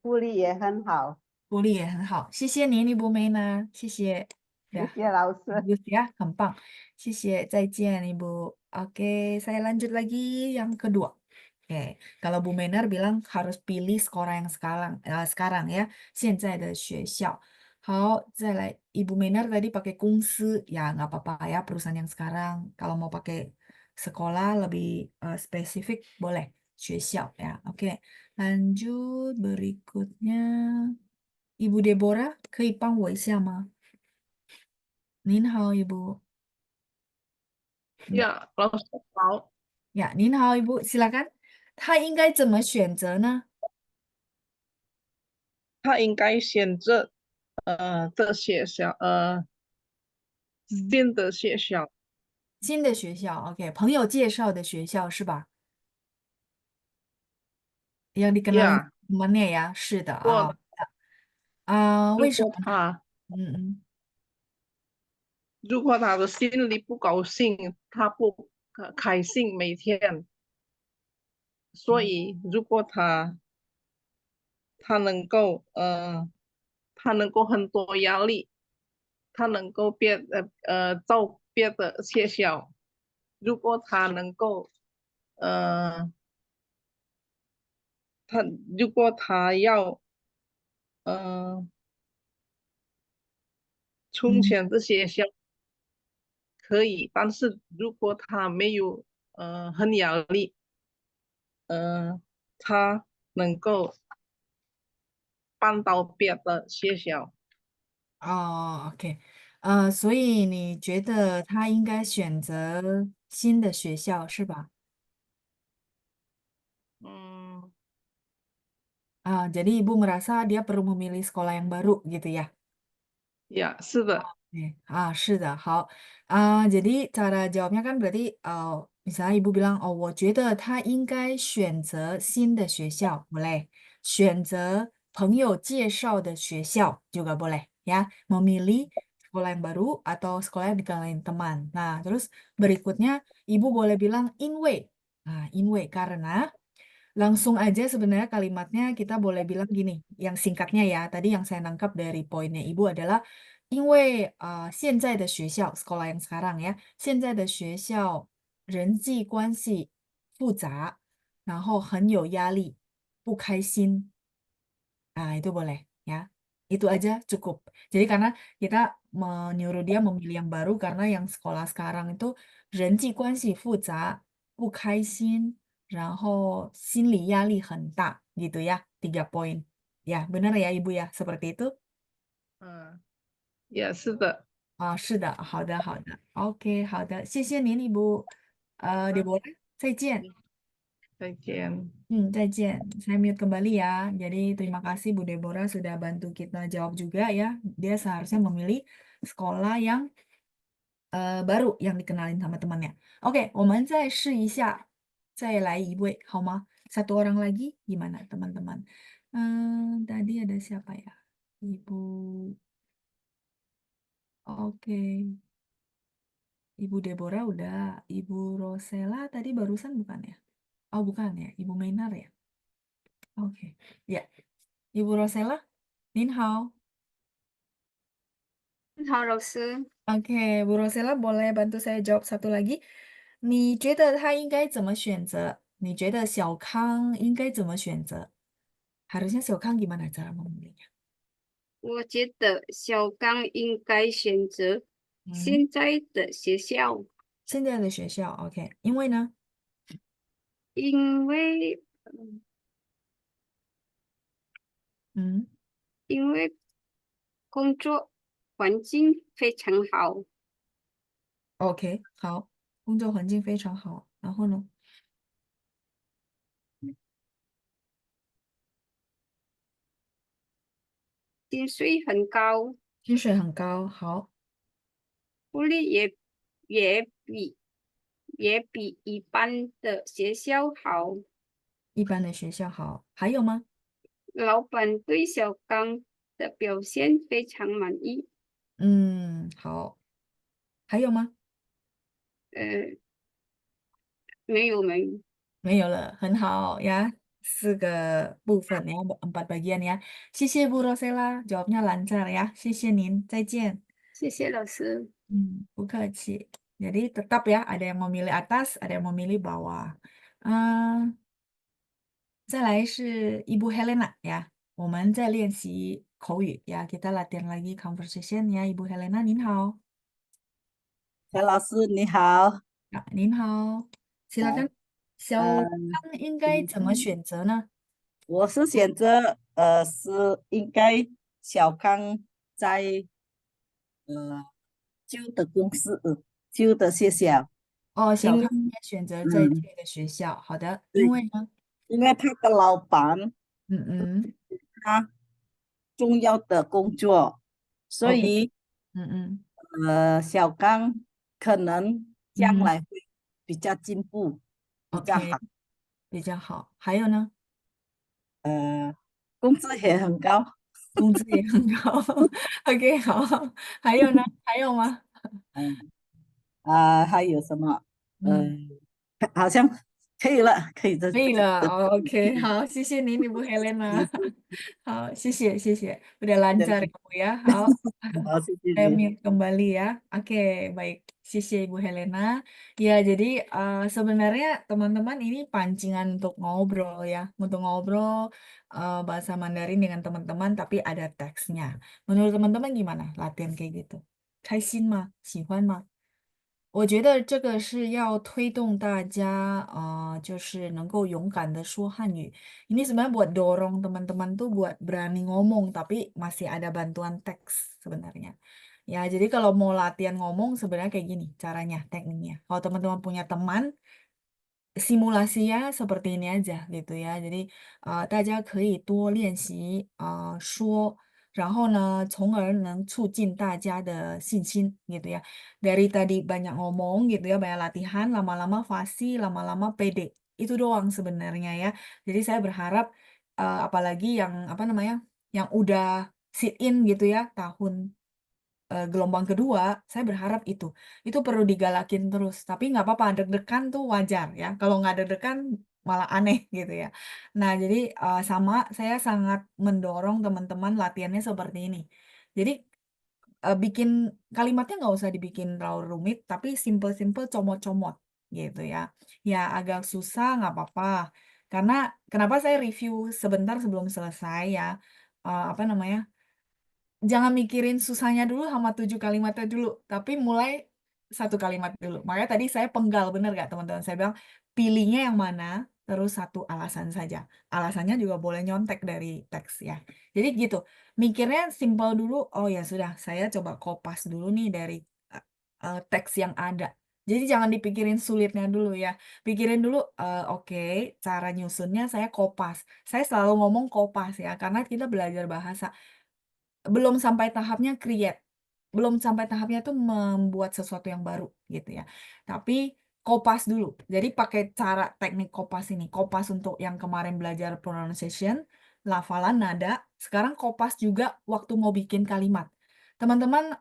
福利也很好。福利也很好，谢谢您，Ibu Mena，谢谢。谢 Ya, 谢老师。 bagus ya, 很棒。谢谢，再见Ibu. Oke, saya lanjut lagi yang kedua. Oke, kalau Bu Mener bilang harus pilih sekolah yang sekarang ya, 现在的学校。好，再来Ibu Mener tadi pakai 公司 ya nggak apa-apa ya perusahaan yang sekarang. Kalau mau pakai sekolah lebih spesifik boleh 学校 ya. Oke, lanjut berikutnya. Ibu Deborah, 可以帮我一下吗？您好，Ibu. Ya, langsung tahu. Ya, 您好，Ibu. Silakan. 他应该怎么选择呢？他应该选择的学校，新的学校。新的学校，OK，朋友介绍的学校是吧？Yang dikenalin Ya, temannya ya，是的啊。为如什么呢？果他如果他的心里不高兴，他不开心每天，所以如果他能够他能够很多压力，他能够到别的学校，如果他能够，如果他要，充钱这些可以，但是如果他没有，很压力，他能够搬到别的学校。哦，OK，所以你觉得他应该选择新的学校是吧？嗯，Jadi ibu merasa dia perlu memilih sekolah yang baru gitu ya? 呀，是的，是的，好，jadi cara jawabnya kan berarti, misalnya ibu bilang, oh, 我觉得他应该选择新的学校，boleh，选择朋友介绍的学校juga boleh, ya, memilih sekolah yang baru atau sekolah yang dikenalin teman. Nah, terus berikutnya ibu boleh bilang 因为 karena langsung aja sebenarnya kalimatnya kita boleh bilang gini, yang singkatnya ya, tadi yang saya nangkap dari poinnya ibu adalah 因为现在的学校 sekolah yang sekarang ya 现在的学校人际关系复杂，然后很有压力，不开心。Itu boleh ya. Itu aja cukup. Jadi karena kita menyuruh dia memilih yang baru karena yang sekolah sekarang itu 人际关系复杂，不开心，然后心理压力很大gitu ya. 3 poin. Ya, benar ya Ibu ya, seperti itu? 也是的。是的，好的，好的，OK，好的，谢谢您Ibu Deborah，再见。再见。再见. Saya mute kembali ya. Jadi terima kasih Bu Deborah sudah bantu kita jawab juga ya. Dia seharusnya memilih sekolah yang baru yang dikenalin sama temannya. Oke, 我们再试一下，再来一位好吗？Satu orang lagi gimana teman-teman? Tadi ada siapa ya? Ibu. Oke. Ibu Deborah udah. Ibu Rosella tadi barusan bukan ya? Oh bukan ya, Ibu Mainar ya? Oke, ya. Ibu Rosella, Nin hao. 好，老师， Oke, Bu Rosella boleh bantu saya jawab satu lagi. 你觉得他应该怎么选择？你觉得小康应该怎么选择？Harusnya 小康 gimana cara memilihnya？我觉得小刚应该选择现在的学校，现在的学校，OK，因为呢？因为因为工作环境非常好。OK，好，工作环境非常好。然后呢？薪水很高，薪水很高，好。福利也比一般的学校好。一般的学校好，还有吗？老板对小刚的表现非常满意。好，还有吗？没有。没有了，很好ya. 4 个部分ya, 4 bagian ya. 谢谢 Bu Rosella, jawabnya lancar ya. 谢谢您，再见。谢谢老师。不客气. Jadi tetap ya, ada yang memilih atas, ada yang memilih bawah. 再来是 Ibu Helena ya. 我们再练习口语 ya. Kita latihan lagi conversation ya, Ibu Helena, 您好。小老师你好。您好，silakan. 小康应该怎么选择呢？我是选择是应该小康在旧的公司旧的学校。小康应该选择在这个学校。好的，因为呢？因为他的老板他重要的工作，所以小刚可能将来会比较进步，比较好。比较好。还有呢？工资也很高。工资也很高。OK， 好。还有呢？还有吗？还有什么？好像可以了，可以的。可以了。OK， 好，谢谢您，Ibu Helena。好，谢谢，谢谢。Udah lancar ya, Bu ya. 好，好，谢谢 saya 你。mute kembali ya. Oke, baik. 谢谢 Ibu Helena. Ya, jadi sebenarnya teman-teman ini pancingan untuk ngobrol ya, untuk ngobrol bahasa Mandarin dengan teman-teman, tapi ada teksnya. Menurut teman-teman gimana latihan kayak gitu? 开心吗？喜欢吗？我觉得这个是要推动大家，就是能够勇敢的说汉语。Ini sebenarnya buat dorong teman-teman tuh buat berani ngomong, tapi masih ada bantuan teks sebenarnya. Ya, jadi kalau mau latihan ngomong sebenarnya kayak gini caranya, tekniknya. Kalau teman-teman punya teman, simulasinya seperti ini aja gitu ya. Jadi 大家可以多练习说，然后呢，从而能促进大家的信心gitu ya. Dari tadi banyak ngomong gitu ya, banyak latihan, lama-lama fasih, lama-lama pede. Itu doang sebenarnya ya. Jadi saya berharap apalagi yang apa namanya, yang udah sit in gitu ya tahun gelombang kedua, saya berharap itu perlu digalakin terus. Tapi nggak apa-apa, deg-degan tuh wajar ya. Kalau nggak deg-degan malah aneh gitu ya. Nah, jadi sama saya sangat mendorong teman-teman latihannya seperti ini. Jadi bikin kalimatnya nggak usah dibikin terlalu rumit, tapi simple-simple comot-comot gitu ya. Ya agak susah nggak apa-apa. Karena kenapa saya review sebentar sebelum selesai ya, apa namanya? Jangan mikirin susahnya dulu sama 7 kalimatnya dulu, tapi mulai 1 kalimat dulu. Makanya tadi saya penggal, bener gak teman-teman? Saya bilang pilihnya yang mana, terus 1 alasan saja. Alasannya juga boleh nyontek dari teks ya. Jadi gitu, mikirnya simpel dulu, oh ya sudah, saya coba kopas dulu nih dari teks yang ada. Jadi jangan dipikirin sulitnya dulu ya. Pikirin dulu, oke, cara nyusunnya saya kopas. Saya selalu ngomong kopas ya, karena kita belajar bahasa belum sampai tahapnya create, belum sampai tahapnya tuh membuat sesuatu yang baru gitu ya. Tapi kopas dulu. Jadi pakai cara teknik kopas ini. Kopas untuk yang kemarin belajar pronunciation, lafalan, nada. Sekarang kopas juga waktu mau bikin kalimat. Teman-teman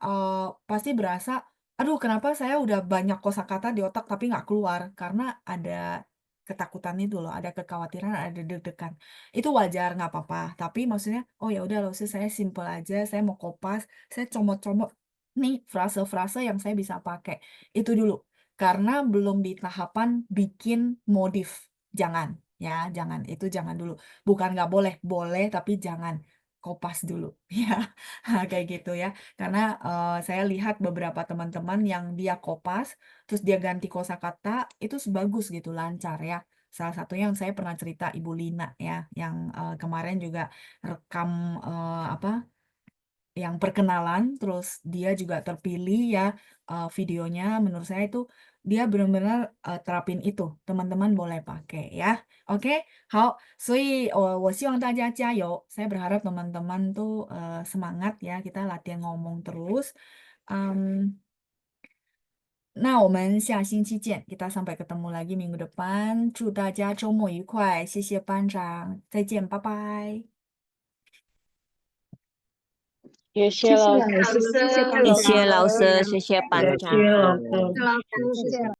pasti berasa, aduh kenapa saya udah banyak kosakata di otak tapi nggak keluar. Karena ada ketakutan itu loh, ada kekhawatiran, ada deg-degan. Itu wajar, nggak apa-apa. Tapi maksudnya, oh ya udah loh, saya simple aja, saya mau kopas, saya comot-comot nih frase-frase yang saya bisa pakai. Itu dulu. Karena belum di tahapan bikin modif. Jangan, ya, jangan. Itu jangan dulu. Bukan nggak boleh, boleh, tapi jangan. Kopas dulu, ya. Kayak gitu ya. Karena saya lihat beberapa teman-teman yang dia kopas, terus dia ganti kosakata, itu bagus gitu, lancar ya. Salah satunya yang saya pernah cerita Ibu Lina ya, yang kemarin juga rekam apa, yang perkenalan, terus dia juga terpilih ya videonya. Menurut saya itu dia benar-benar terapin itu. Teman-teman boleh pakai ya. Oke, 好，所以我希望大家加油。Saya berharap teman-teman tuh semangat ya, kita latihan ngomong terus.那我们下星期见，kita sampai ketemu lagi minggu depan. 祝大家周末愉快，谢谢班长，再见，拜拜。谢谢老师，谢谢老师，谢谢班长，谢谢老师，谢谢班长。谢谢老师。